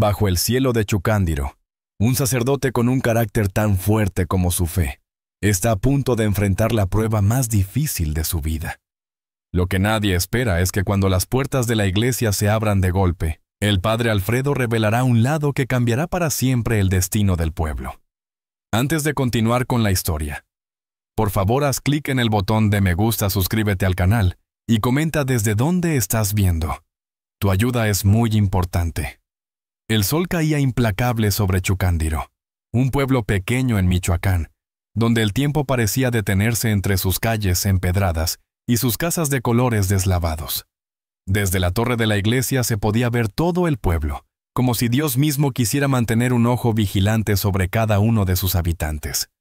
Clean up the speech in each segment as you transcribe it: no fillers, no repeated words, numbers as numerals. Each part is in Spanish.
Bajo el cielo de Chucándiro, un sacerdote con un carácter tan fuerte como su fe está a punto de enfrentar la prueba más difícil de su vida. Lo que nadie espera es que cuando las puertas de la iglesia se abran de golpe, el padre Alfredo revelará un lado que cambiará para siempre el destino del pueblo. Antes de continuar con la historia, por favor haz clic en el botón de me gusta, suscríbete al canal y comenta desde dónde estás viendo. Tu ayuda es muy importante. El sol caía implacable sobre Chucándiro, un pueblo pequeño en Michoacán, donde el tiempo parecía detenerse entre sus calles empedradas y sus casas de colores deslavados. Desde la torre de la iglesia se podía ver todo el pueblo, como si Dios mismo quisiera mantener un ojo vigilante sobre cada uno de sus habitantes.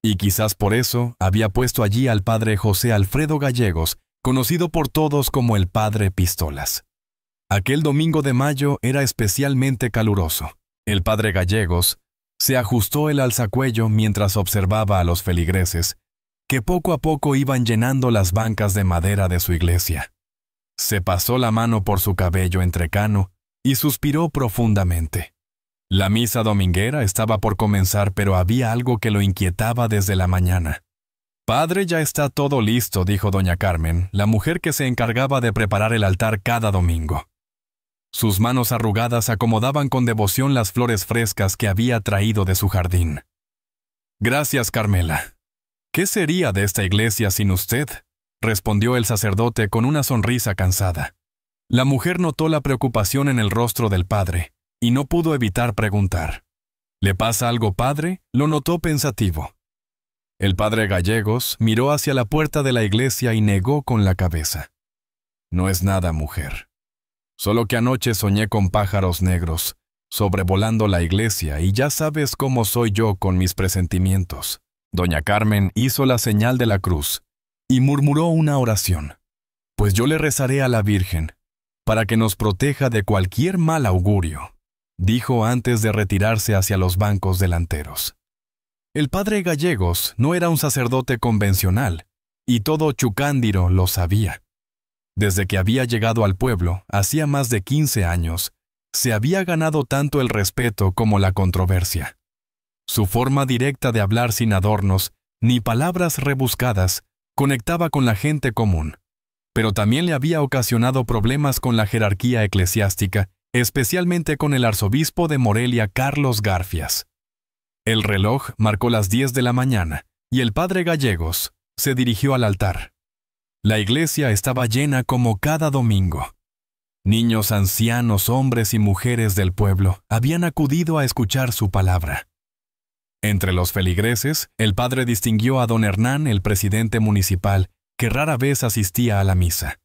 Y quizás por eso había puesto allí al padre José Alfredo Gallegos, conocido por todos como el Padre Pistolas. Aquel domingo de mayo era especialmente caluroso. El padre Gallegos se ajustó el alzacuello mientras observaba a los feligreses, que poco a poco iban llenando las bancas de madera de su iglesia. Se pasó la mano por su cabello entrecano y suspiró profundamente. La misa dominguera estaba por comenzar, pero había algo que lo inquietaba desde la mañana. «Padre, ya está todo listo», dijo doña Carmen, la mujer que se encargaba de preparar el altar cada domingo. Sus manos arrugadas acomodaban con devoción las flores frescas que había traído de su jardín. «Gracias, Carmela. ¿Qué sería de esta iglesia sin usted?», respondió el sacerdote con una sonrisa cansada. La mujer notó la preocupación en el rostro del padre y no pudo evitar preguntar. «¿Le pasa algo, padre?», lo notó pensativo. El padre Gallegos miró hacia la puerta de la iglesia y negó con la cabeza. «No es nada, mujer. Solo que anoche soñé con pájaros negros, sobrevolando la iglesia, y ya sabes cómo soy yo con mis presentimientos». Doña Carmen hizo la señal de la cruz y murmuró una oración. «Pues yo le rezaré a la Virgen, para que nos proteja de cualquier mal augurio», dijo antes de retirarse hacia los bancos delanteros. El padre Gallegos no era un sacerdote convencional, y todo Chucándiro lo sabía. Desde que había llegado al pueblo, hacía más de 15 años, se había ganado tanto el respeto como la controversia. Su forma directa de hablar sin adornos ni palabras rebuscadas conectaba con la gente común, pero también le había ocasionado problemas con la jerarquía eclesiástica, especialmente con el arzobispo de Morelia, Carlos Garfias. El reloj marcó las 10 de la mañana y el padre Gallegos se dirigió al altar. La iglesia estaba llena como cada domingo. Niños, ancianos, hombres y mujeres del pueblo habían acudido a escuchar su palabra. Entre los feligreses, el padre distinguió a don Hernán, el presidente municipal, que rara vez asistía a la misa.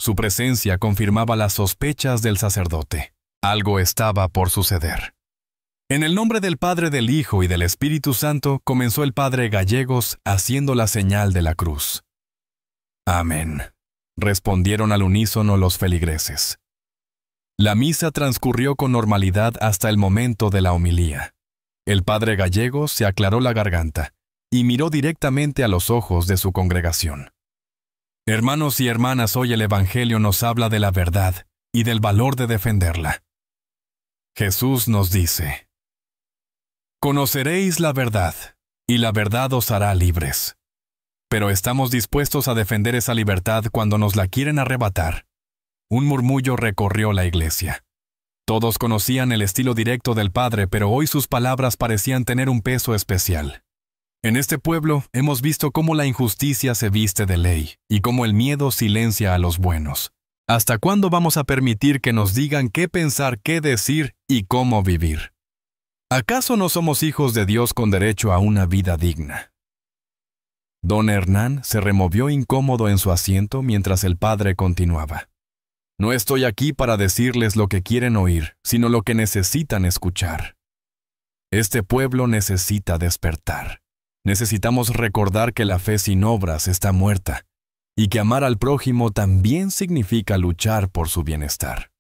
Su presencia confirmaba las sospechas del sacerdote. Algo estaba por suceder. En el nombre del Padre, del Hijo y del Espíritu Santo, comenzó el padre Gallegos haciendo la señal de la cruz. «Amén», respondieron al unísono los feligreses. La misa transcurrió con normalidad hasta el momento de la homilía. El padre Gallegos se aclaró la garganta y miró directamente a los ojos de su congregación. «Hermanos y hermanas, hoy el Evangelio nos habla de la verdad y del valor de defenderla. Jesús nos dice: conoceréis la verdad, y la verdad os hará libres. Pero estamos dispuestos a defender esa libertad cuando nos la quieren arrebatar». Un murmullo recorrió la iglesia. Todos conocían el estilo directo del padre, pero hoy sus palabras parecían tener un peso especial. En este pueblo hemos visto cómo la injusticia se viste de ley y cómo el miedo silencia a los buenos. ¿Hasta cuándo vamos a permitir que nos digan qué pensar, qué decir y cómo vivir? ¿Acaso no somos hijos de Dios con derecho a una vida digna? Don Hernán se removió incómodo en su asiento mientras el padre continuaba. «No estoy aquí para decirles lo que quieren oír, sino lo que necesitan escuchar. Este pueblo necesita despertar. Necesitamos recordar que la fe sin obras está muerta, y que amar al prójimo también significa luchar por su bienestar».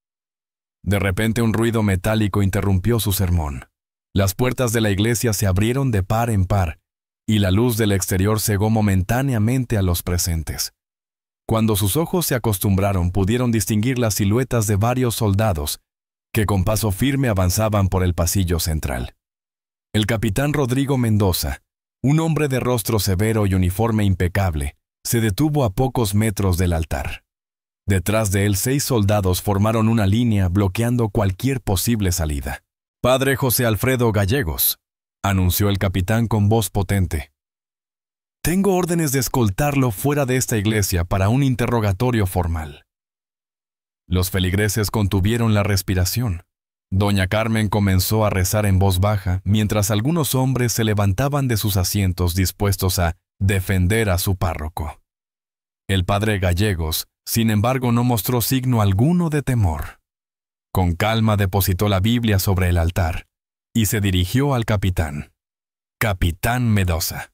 De repente un ruido metálico interrumpió su sermón. Las puertas de la iglesia se abrieron de par en par, y la luz del exterior cegó momentáneamente a los presentes. Cuando sus ojos se acostumbraron, pudieron distinguir las siluetas de varios soldados que con paso firme avanzaban por el pasillo central. El capitán Rodrigo Mendoza, un hombre de rostro severo y uniforme impecable, se detuvo a pocos metros del altar. Detrás de él 6 soldados formaron una línea bloqueando cualquier posible salida. «Padre José Alfredo Gallegos», anunció el capitán con voz potente. «Tengo órdenes de escoltarlo fuera de esta iglesia para un interrogatorio formal». Los feligreses contuvieron la respiración. Doña Carmen comenzó a rezar en voz baja, mientras algunos hombres se levantaban de sus asientos dispuestos a defender a su párroco. El padre Gallegos, sin embargo, no mostró signo alguno de temor. Con calma depositó la Biblia sobre el altar y se dirigió al capitán. «Capitán Mendoza,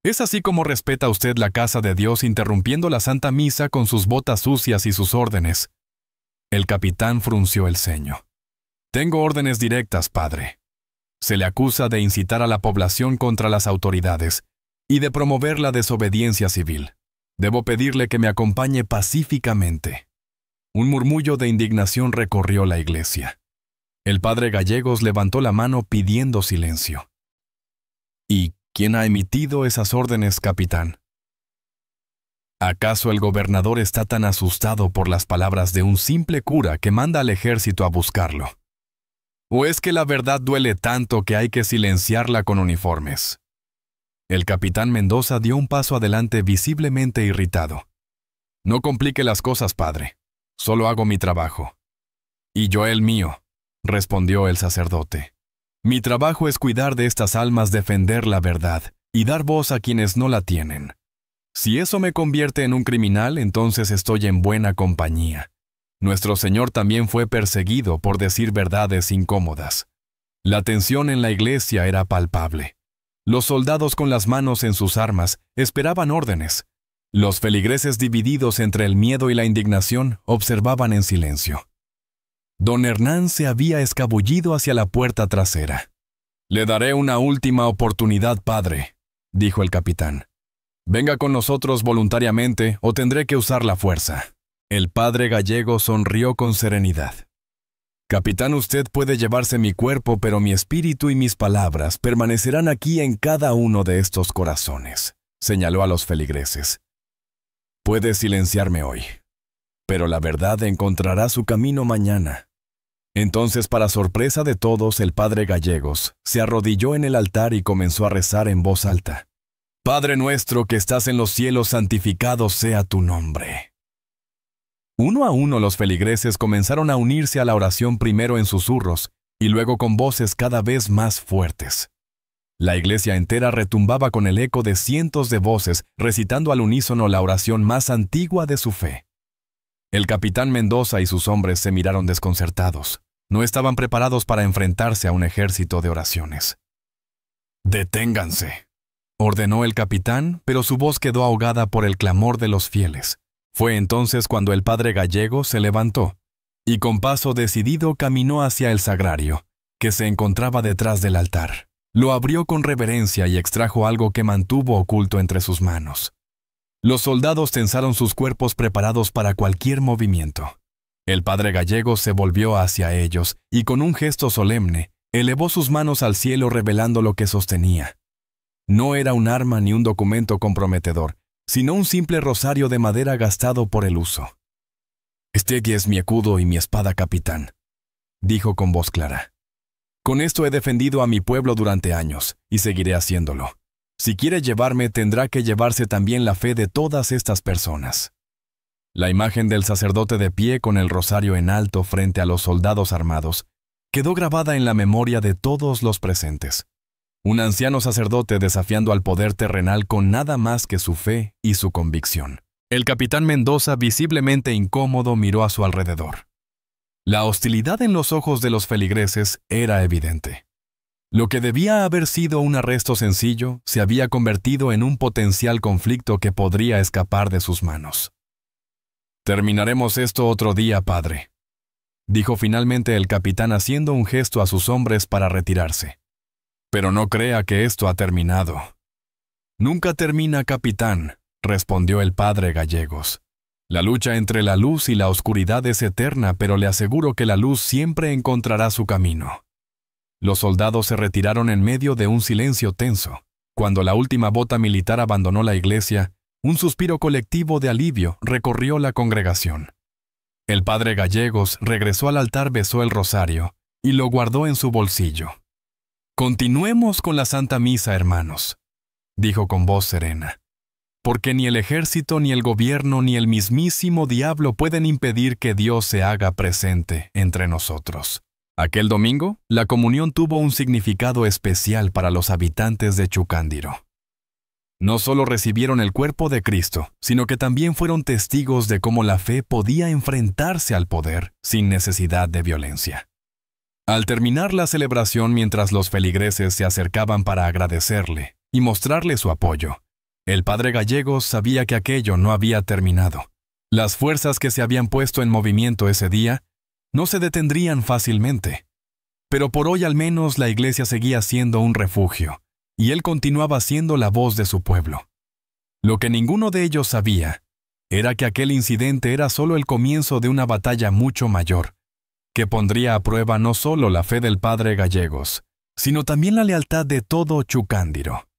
¿es así como respeta usted la casa de Dios interrumpiendo la Santa Misa con sus botas sucias y sus órdenes?» El capitán frunció el ceño. «Tengo órdenes directas, padre. Se le acusa de incitar a la población contra las autoridades y de promover la desobediencia civil. Debo pedirle que me acompañe pacíficamente». Un murmullo de indignación recorrió la iglesia. El padre Gallegos levantó la mano pidiendo silencio. «¿Y quién ha emitido esas órdenes, capitán?» ¿Acaso el gobernador está tan asustado por las palabras de un simple cura que manda al ejército a buscarlo? ¿O es que la verdad duele tanto que hay que silenciarla con uniformes? El capitán Mendoza dio un paso adelante visiblemente irritado. «No complique las cosas, padre. Solo hago mi trabajo». «Y yo el mío», respondió el sacerdote. «Mi trabajo es cuidar de estas almas, defender la verdad y dar voz a quienes no la tienen. Si eso me convierte en un criminal, entonces estoy en buena compañía. Nuestro Señor también fue perseguido por decir verdades incómodas. La tensión en la iglesia era palpable. Los soldados con las manos en sus armas esperaban órdenes. Los feligreses, divididos entre el miedo y la indignación, observaban en silencio. Don Hernán se había escabullido hacia la puerta trasera. «Le daré una última oportunidad, padre», dijo el capitán. «Venga con nosotros voluntariamente o tendré que usar la fuerza». El padre Gallego sonrió con serenidad. «Capitán, usted puede llevarse mi cuerpo, pero mi espíritu y mis palabras permanecerán aquí en cada uno de estos corazones», señaló a los feligreses. «Puede silenciarme hoy, pero la verdad encontrará su camino mañana». Entonces, para sorpresa de todos, el padre Gallegos se arrodilló en el altar y comenzó a rezar en voz alta. «Padre nuestro que estás en los cielos, santificado sea tu nombre». Uno a uno los feligreses comenzaron a unirse a la oración, primero en susurros y luego con voces cada vez más fuertes. La iglesia entera retumbaba con el eco de cientos de voces recitando al unísono la oración más antigua de su fe. El capitán Mendoza y sus hombres se miraron desconcertados. No estaban preparados para enfrentarse a un ejército de oraciones. «Deténganse», ordenó el capitán, pero su voz quedó ahogada por el clamor de los fieles. Fue entonces cuando el padre Gallego se levantó y con paso decidido caminó hacia el sagrario, que se encontraba detrás del altar. Lo abrió con reverencia y extrajo algo que mantuvo oculto entre sus manos. Los soldados tensaron sus cuerpos preparados para cualquier movimiento. El padre Gallego se volvió hacia ellos y con un gesto solemne elevó sus manos al cielo revelando lo que sostenía. No era un arma ni un documento comprometedor, sino un simple rosario de madera gastado por el uso. «Este aquí es mi escudo y mi espada, capitán», dijo con voz clara. «Con esto he defendido a mi pueblo durante años y seguiré haciéndolo. Si quiere llevarme, tendrá que llevarse también la fe de todas estas personas». La imagen del sacerdote de pie con el rosario en alto frente a los soldados armados quedó grabada en la memoria de todos los presentes. Un anciano sacerdote desafiando al poder terrenal con nada más que su fe y su convicción. El capitán Mendoza, visiblemente incómodo, miró a su alrededor. La hostilidad en los ojos de los feligreses era evidente. Lo que debía haber sido un arresto sencillo se había convertido en un potencial conflicto que podría escapar de sus manos. «Terminaremos esto otro día, padre», dijo finalmente el capitán haciendo un gesto a sus hombres para retirarse. «Pero no crea que esto ha terminado». «Nunca termina, capitán», respondió el padre Gallegos. La lucha entre la luz y la oscuridad es eterna, pero le aseguro que la luz siempre encontrará su camino. Los soldados se retiraron en medio de un silencio tenso. Cuando la última bota militar abandonó la iglesia, un suspiro colectivo de alivio recorrió la congregación. El padre Gallegos regresó al altar, besó el rosario y lo guardó en su bolsillo. «Continuemos con la Santa Misa, hermanos», dijo con voz serena, «porque ni el ejército, ni el gobierno, ni el mismísimo diablo pueden impedir que Dios se haga presente entre nosotros». Aquel domingo, la comunión tuvo un significado especial para los habitantes de Chucándiro. No solo recibieron el cuerpo de Cristo, sino que también fueron testigos de cómo la fe podía enfrentarse al poder sin necesidad de violencia. Al terminar la celebración, mientras los feligreses se acercaban para agradecerle y mostrarle su apoyo, el padre Gallegos sabía que aquello no había terminado. Las fuerzas que se habían puesto en movimiento ese día no se detendrían fácilmente. Pero por hoy al menos la iglesia seguía siendo un refugio, y él continuaba siendo la voz de su pueblo. Lo que ninguno de ellos sabía era que aquel incidente era solo el comienzo de una batalla mucho mayor, que pondría a prueba no solo la fe del padre Gallegos, sino también la lealtad de todo Chucándiro.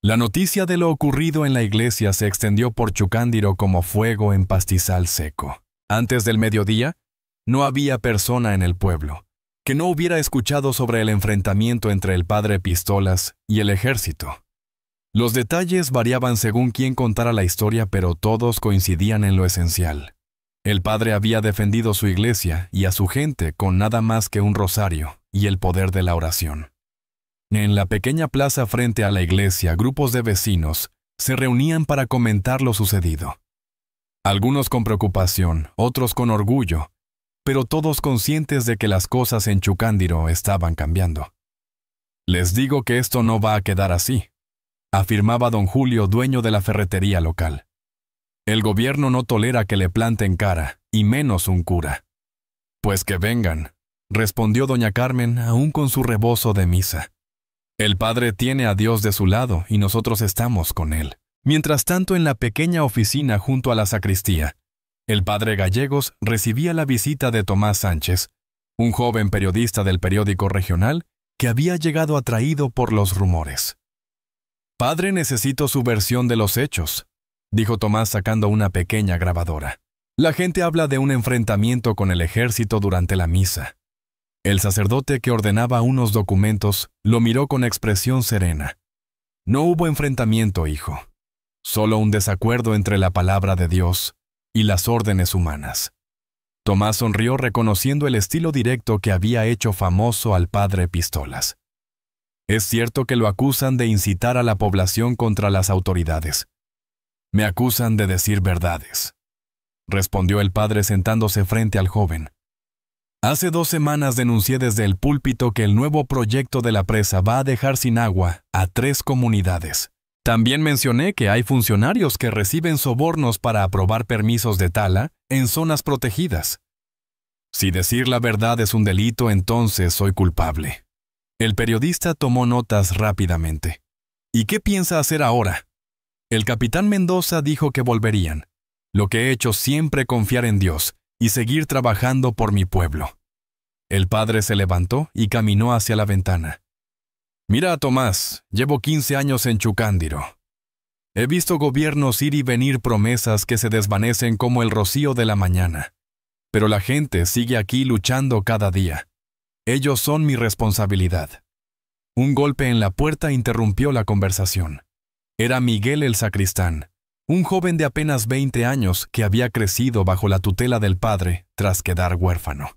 La noticia de lo ocurrido en la iglesia se extendió por Chucándiro como fuego en pastizal seco. Antes del mediodía, no había persona en el pueblo que no hubiera escuchado sobre el enfrentamiento entre el padre Pistolas y el ejército. Los detalles variaban según quién contara la historia, pero todos coincidían en lo esencial. El padre había defendido su iglesia y a su gente con nada más que un rosario y el poder de la oración. En la pequeña plaza frente a la iglesia, grupos de vecinos se reunían para comentar lo sucedido. Algunos con preocupación, otros con orgullo, pero todos conscientes de que las cosas en Chucándiro estaban cambiando. «Les digo que esto no va a quedar así», afirmaba don Julio, dueño de la ferretería local. «El gobierno no tolera que le planten cara, y menos un cura». «Pues que vengan», respondió doña Carmen, aún con su rebozo de misa. «El padre tiene a Dios de su lado y nosotros estamos con él». Mientras tanto, en la pequeña oficina junto a la sacristía, el padre Gallegos recibía la visita de Tomás Sánchez, un joven periodista del periódico regional que había llegado atraído por los rumores. «Padre, necesito su versión de los hechos», dijo Tomás sacando una pequeña grabadora. «La gente habla de un enfrentamiento con el ejército durante la misa». El sacerdote, que ordenaba unos documentos, lo miró con expresión serena. «No hubo enfrentamiento, hijo. Solo un desacuerdo entre la palabra de Dios y las órdenes humanas». Tomás sonrió reconociendo el estilo directo que había hecho famoso al padre Pistolas. «Es cierto que lo acusan de incitar a la población contra las autoridades». «Me acusan de decir verdades», respondió el padre sentándose frente al joven. «Hace 2 semanas denuncié desde el púlpito que el nuevo proyecto de la presa va a dejar sin agua a 3 comunidades. También mencioné que hay funcionarios que reciben sobornos para aprobar permisos de tala en zonas protegidas. Si decir la verdad es un delito, entonces soy culpable». El periodista tomó notas rápidamente. «¿Y qué piensa hacer ahora?» «El capitán Mendoza dijo que volverían. Lo que he hecho siempre confiar en Dios y seguir trabajando por mi pueblo». El padre se levantó y caminó hacia la ventana. «Mira, Tomás, llevo 15 años en Chucándiro. He visto gobiernos ir y venir, promesas que se desvanecen como el rocío de la mañana. Pero la gente sigue aquí luchando cada día. Ellos son mi responsabilidad». Un golpe en la puerta interrumpió la conversación. Era Miguel el sacristán, un joven de apenas 20 años que había crecido bajo la tutela del padre tras quedar huérfano.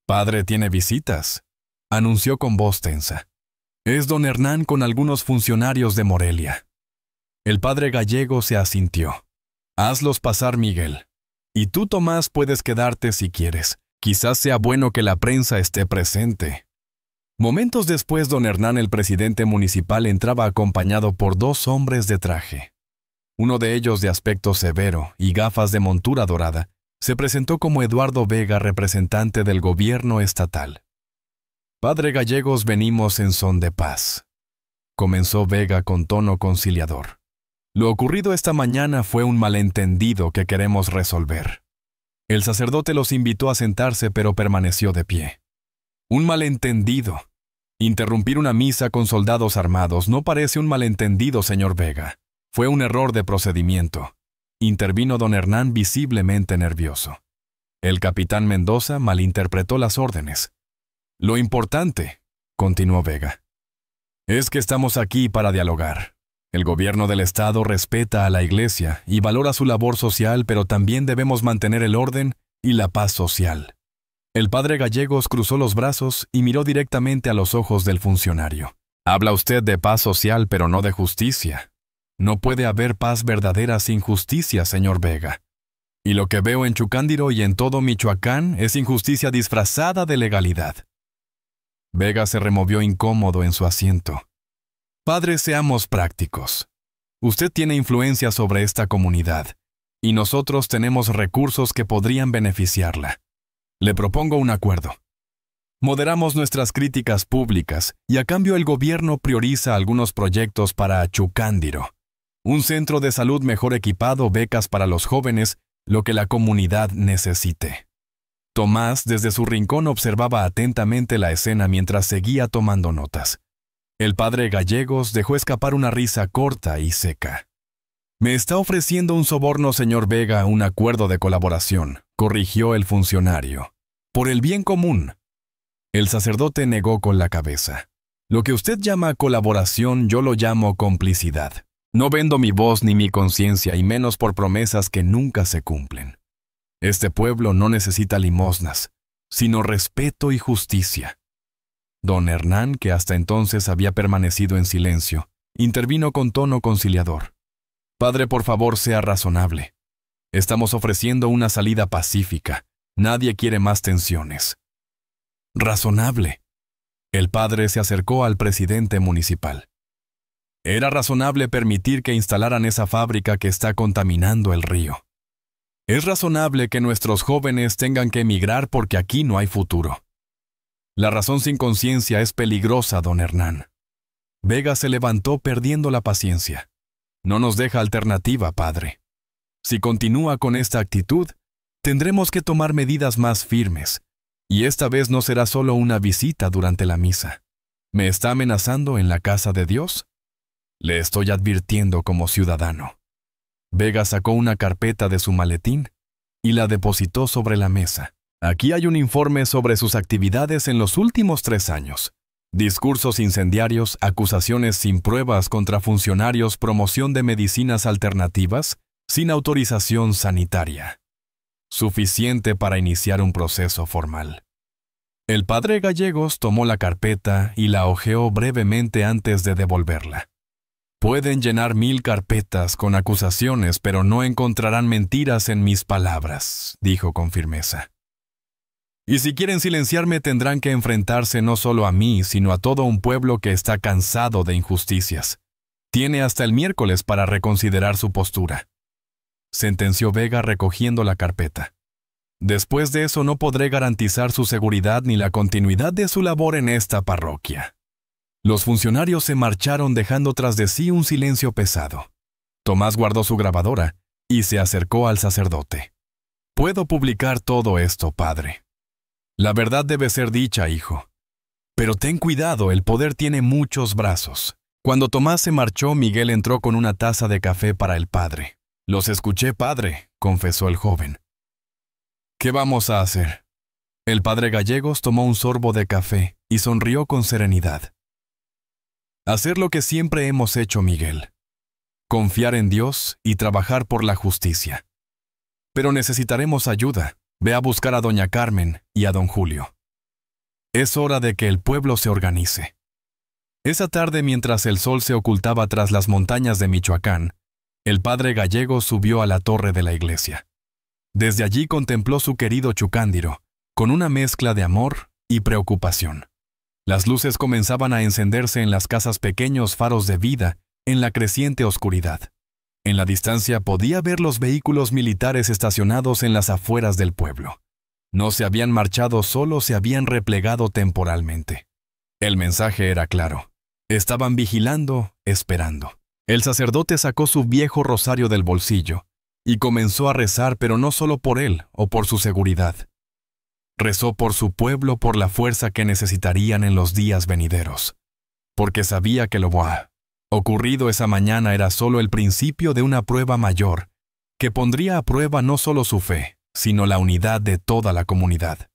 «Padre tiene visitas», anunció con voz tensa. «Es don Hernán con algunos funcionarios de Morelia». El padre Gallego se asintió. «Hazlos pasar, Miguel. Y tú, Tomás, puedes quedarte si quieres. Quizás sea bueno que la prensa esté presente». Momentos después, don Hernán, el presidente municipal, entraba acompañado por 2 hombres de traje. Uno de ellos, de aspecto severo y gafas de montura dorada, se presentó como Eduardo Vega, representante del gobierno estatal. «Padre Gallegos, venimos en son de paz», comenzó Vega con tono conciliador. Lo ocurrido esta mañana fue un malentendido que queremos resolver. El sacerdote los invitó a sentarse, pero permaneció de pie. Un malentendido. Interrumpir una misa con soldados armados no parece un malentendido, señor Vega. Fue un error de procedimiento. Intervino don Hernán visiblemente nervioso. El capitán Mendoza malinterpretó las órdenes. Lo importante, continuó Vega, es que estamos aquí para dialogar. El gobierno del Estado respeta a la Iglesia y valora su labor social, pero también debemos mantener el orden y la paz social. El padre Gallegos cruzó los brazos y miró directamente a los ojos del funcionario. Habla usted de paz social, pero no de justicia. No puede haber paz verdadera sin justicia, señor Vega. Y lo que veo en Chucándiro y en todo Michoacán es injusticia disfrazada de legalidad. Vega se removió incómodo en su asiento. Padre, seamos prácticos. Usted tiene influencia sobre esta comunidad, y nosotros tenemos recursos que podrían beneficiarla. Le propongo un acuerdo. Moderamos nuestras críticas públicas y a cambio el gobierno prioriza algunos proyectos para Chucándiro. Un centro de salud mejor equipado, becas para los jóvenes, lo que la comunidad necesite. Tomás, desde su rincón, observaba atentamente la escena mientras seguía tomando notas. El padre Gallegos dejó escapar una risa corta y seca. «Me está ofreciendo un soborno, señor Vega, un acuerdo de colaboración», corrigió el funcionario. «Por el bien común». El sacerdote negó con la cabeza. «Lo que usted llama colaboración, yo lo llamo complicidad. No vendo mi voz ni mi conciencia, y menos por promesas que nunca se cumplen. Este pueblo no necesita limosnas, sino respeto y justicia». Don Hernán, que hasta entonces había permanecido en silencio, intervino con tono conciliador. «Padre, por favor, sea razonable. Estamos ofreciendo una salida pacífica. Nadie quiere más tensiones». «Razonable». El padre se acercó al presidente municipal. «Era razonable permitir que instalaran esa fábrica que está contaminando el río. Es razonable que nuestros jóvenes tengan que emigrar porque aquí no hay futuro. La razón sin conciencia es peligrosa, don Hernán». Vega se levantó perdiendo la paciencia. «No nos deja alternativa, padre. Si continúa con esta actitud, tendremos que tomar medidas más firmes, y esta vez no será solo una visita durante la misa. ¿Me está amenazando en la casa de Dios? Le estoy advirtiendo como ciudadano». Vega sacó una carpeta de su maletín y la depositó sobre la mesa. «Aquí hay un informe sobre sus actividades en los últimos 3 años. Discursos incendiarios, acusaciones sin pruebas contra funcionarios, promoción de medicinas alternativas, sin autorización sanitaria. Suficiente para iniciar un proceso formal». El padre Gallegos tomó la carpeta y la hojeó brevemente antes de devolverla. «Pueden llenar 1000 carpetas con acusaciones, pero no encontrarán mentiras en mis palabras», dijo con firmeza. «Y si quieren silenciarme, tendrán que enfrentarse no solo a mí, sino a todo un pueblo que está cansado de injusticias. Tiene hasta el miércoles para reconsiderar su postura», sentenció Vega recogiendo la carpeta. «Después de eso no podré garantizar su seguridad ni la continuidad de su labor en esta parroquia». Los funcionarios se marcharon dejando tras de sí un silencio pesado. Tomás guardó su grabadora y se acercó al sacerdote. «Puedo publicar todo esto, padre. La verdad debe ser dicha, hijo. Pero ten cuidado, el poder tiene muchos brazos». Cuando Tomás se marchó, Miguel entró con una taza de café para el padre. «Los escuché, padre», confesó el joven. «¿Qué vamos a hacer?» El padre Gallegos tomó un sorbo de café y sonrió con serenidad. «Hacer lo que siempre hemos hecho, Miguel. Confiar en Dios y trabajar por la justicia. Pero necesitaremos ayuda. Ve a buscar a doña Carmen y a don Julio. Es hora de que el pueblo se organice». Esa tarde, mientras el sol se ocultaba tras las montañas de Michoacán, el padre Gallegos subió a la torre de la iglesia. Desde allí contempló su querido Chucándiro, con una mezcla de amor y preocupación. Las luces comenzaban a encenderse en las casas, pequeños faros de vida en la creciente oscuridad. En la distancia podía ver los vehículos militares estacionados en las afueras del pueblo. No se habían marchado, solo se habían replegado temporalmente. El mensaje era claro. Estaban vigilando, esperando. El sacerdote sacó su viejo rosario del bolsillo y comenzó a rezar, pero no solo por él o por su seguridad. Rezó por su pueblo, por la fuerza que necesitarían en los días venideros, porque sabía que lo ocurrido esa mañana era solo el principio de una prueba mayor, que pondría a prueba no solo su fe, sino la unidad de toda la comunidad.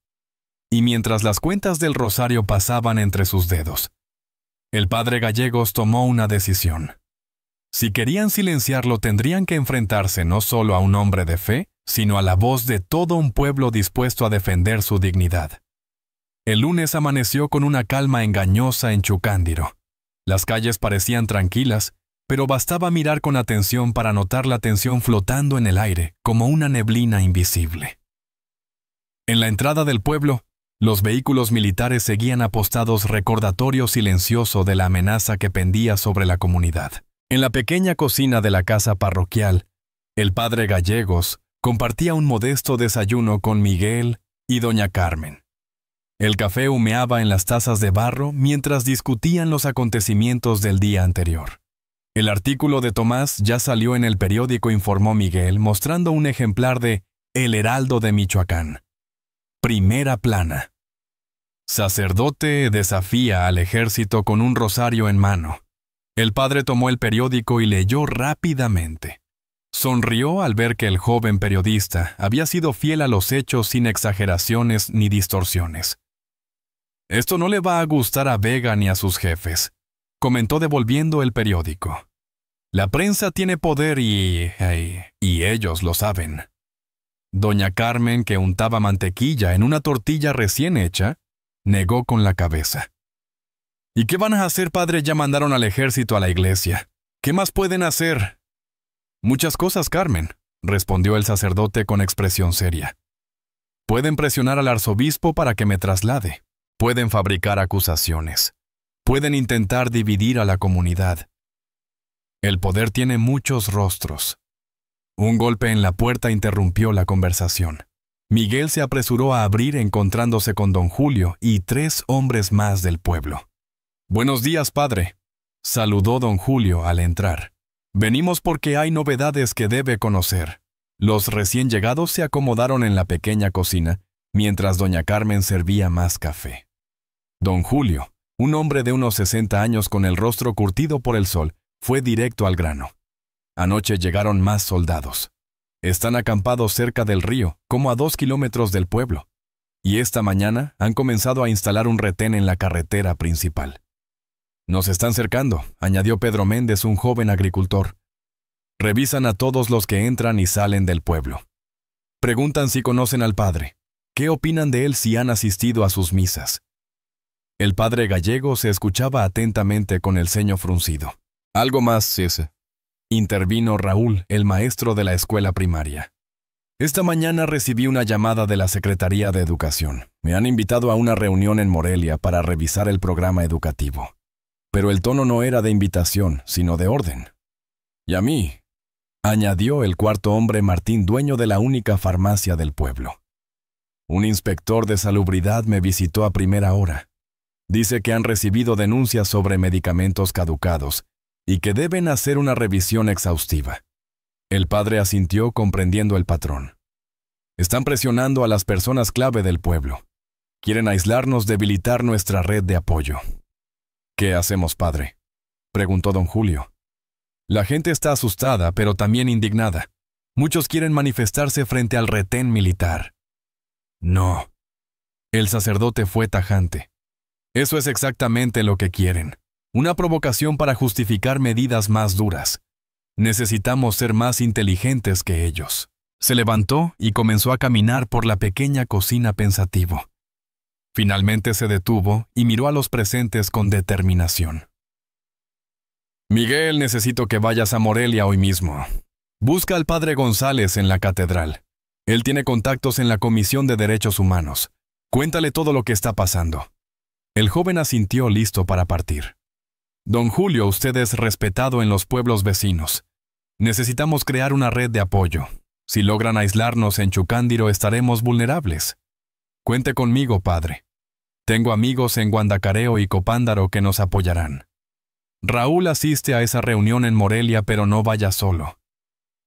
Y mientras las cuentas del rosario pasaban entre sus dedos, el padre Gallegos tomó una decisión. Si querían silenciarlo, tendrían que enfrentarse no solo a un hombre de fe, sino a la voz de todo un pueblo dispuesto a defender su dignidad. El lunes amaneció con una calma engañosa en Chucándiro. Las calles parecían tranquilas, pero bastaba mirar con atención para notar la tensión flotando en el aire como una neblina invisible. En la entrada del pueblo, los vehículos militares seguían apostados, recordatorio silencioso de la amenaza que pendía sobre la comunidad. En la pequeña cocina de la casa parroquial, el padre Gallegos compartía un modesto desayuno con Miguel y doña Carmen. El café humeaba en las tazas de barro mientras discutían los acontecimientos del día anterior. El artículo de Tomás ya salió en el periódico, informó Miguel, mostrando un ejemplar de El Heraldo de Michoacán. Primera plana. Sacerdote desafía al ejército con un rosario en mano. El padre tomó el periódico y leyó rápidamente. Sonrió al ver que el joven periodista había sido fiel a los hechos sin exageraciones ni distorsiones. «Esto no le va a gustar a Vega ni a sus jefes», comentó devolviendo el periódico. «La prensa tiene poder y ellos lo saben». Doña Carmen, que untaba mantequilla en una tortilla recién hecha, negó con la cabeza. «¿Y qué van a hacer, padre? Ya mandaron al ejército a la iglesia. ¿Qué más pueden hacer?» «Muchas cosas, Carmen», respondió el sacerdote con expresión seria. «Pueden presionar al arzobispo para que me traslade. Pueden fabricar acusaciones. Pueden intentar dividir a la comunidad. El poder tiene muchos rostros». Un golpe en la puerta interrumpió la conversación. Miguel se apresuró a abrir, encontrándose con don Julio y 3 hombres más del pueblo. «Buenos días, padre», saludó don Julio al entrar. «Venimos porque hay novedades que debe conocer». Los recién llegados se acomodaron en la pequeña cocina, mientras doña Carmen servía más café. Don Julio, un hombre de unos 60 años con el rostro curtido por el sol, fue directo al grano. Anoche llegaron más soldados. Están acampados cerca del río, como a 2 kilómetros del pueblo. Y esta mañana han comenzado a instalar un retén en la carretera principal. «Nos están cercando», añadió Pedro Méndez, un joven agricultor. «Revisan a todos los que entran y salen del pueblo. Preguntan si conocen al padre. ¿Qué opinan de él si han asistido a sus misas?» El padre Gallego se escuchaba atentamente con el ceño fruncido. «Algo más, César», intervino Raúl, el maestro de la escuela primaria. «Esta mañana recibí una llamada de la Secretaría de Educación. Me han invitado a una reunión en Morelia para revisar el programa educativo. Pero el tono no era de invitación, sino de orden. Y a mí», añadió el cuarto hombre, Martín, dueño de la única farmacia del pueblo. «Un inspector de salubridad me visitó a primera hora. Dice que han recibido denuncias sobre medicamentos caducados y que deben hacer una revisión exhaustiva». El padre asintió, comprendiendo el patrón. «Están presionando a las personas clave del pueblo. Quieren aislarnos, debilitar nuestra red de apoyo». «¿Qué hacemos, padre?», preguntó don Julio. «La gente está asustada, pero también indignada. Muchos quieren manifestarse frente al retén militar». «No». El sacerdote fue tajante. «Eso es exactamente lo que quieren. Una provocación para justificar medidas más duras. Necesitamos ser más inteligentes que ellos». Se levantó y comenzó a caminar por la pequeña cocina pensativo. Finalmente se detuvo y miró a los presentes con determinación. «Miguel, necesito que vayas a Morelia hoy mismo. Busca al padre González en la catedral. Él tiene contactos en la Comisión de Derechos Humanos. Cuéntale todo lo que está pasando». El joven asintió, listo para partir. «Don Julio, usted es respetado en los pueblos vecinos. Necesitamos crear una red de apoyo. Si logran aislarnos en Chucándiro, estaremos vulnerables. Cuente conmigo, padre. Tengo amigos en Guandacareo y Copándaro que nos apoyarán». Raúl asiste a esa reunión en Morelia, pero no vaya solo.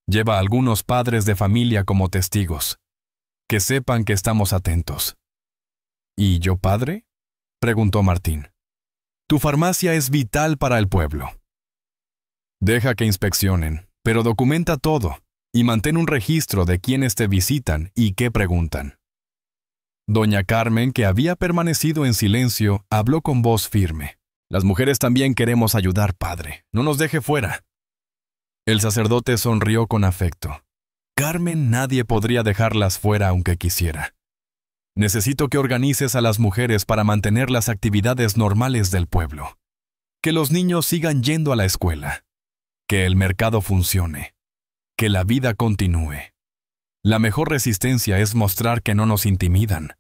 Lleva a algunos padres de familia como testigos. Que sepan que estamos atentos. ¿Y yo, padre?, preguntó Martín. Tu farmacia es vital para el pueblo. Deja que inspeccionen, pero documenta todo y mantén un registro de quiénes te visitan y qué preguntan. Doña Carmen, que había permanecido en silencio, habló con voz firme. Las mujeres también queremos ayudar, padre. No nos deje fuera. El sacerdote sonrió con afecto. Carmen, nadie podría dejarlas fuera aunque quisiera. Necesito que organices a las mujeres para mantener las actividades normales del pueblo. Que los niños sigan yendo a la escuela. Que el mercado funcione. Que la vida continúe. La mejor resistencia es mostrar que no nos intimidan.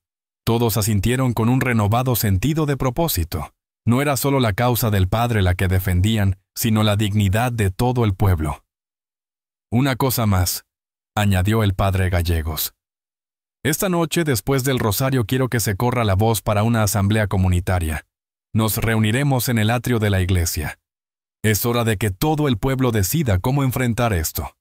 Todos asintieron con un renovado sentido de propósito. No era solo la causa del padre la que defendían, sino la dignidad de todo el pueblo. Una cosa más, añadió el padre Gallegos. Esta noche, después del rosario, quiero que se corra la voz para una asamblea comunitaria. Nos reuniremos en el atrio de la iglesia. Es hora de que todo el pueblo decida cómo enfrentar esto.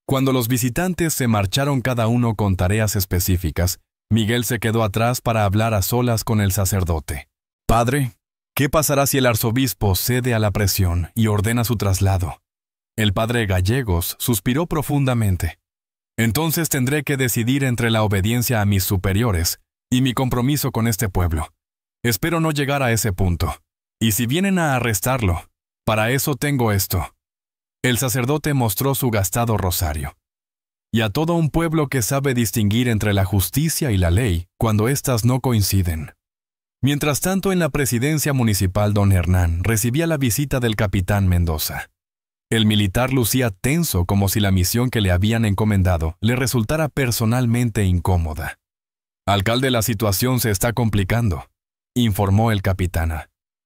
Cuando los visitantes se marcharon cada uno con tareas específicas, Miguel se quedó atrás para hablar a solas con el sacerdote. Padre, ¿qué pasará si el arzobispo cede a la presión y ordena su traslado? El padre Gallegos suspiró profundamente. Entonces tendré que decidir entre la obediencia a mis superiores y mi compromiso con este pueblo. Espero no llegar a ese punto. Y si vienen a arrestarlo, para eso tengo esto. El sacerdote mostró su gastado rosario. Y a todo un pueblo que sabe distinguir entre la justicia y la ley cuando éstas no coinciden. Mientras tanto, en la presidencia municipal, don Hernán recibía la visita del capitán Mendoza. El militar lucía tenso como si la misión que le habían encomendado le resultara personalmente incómoda. Alcalde, la situación se está complicando, informó el capitán.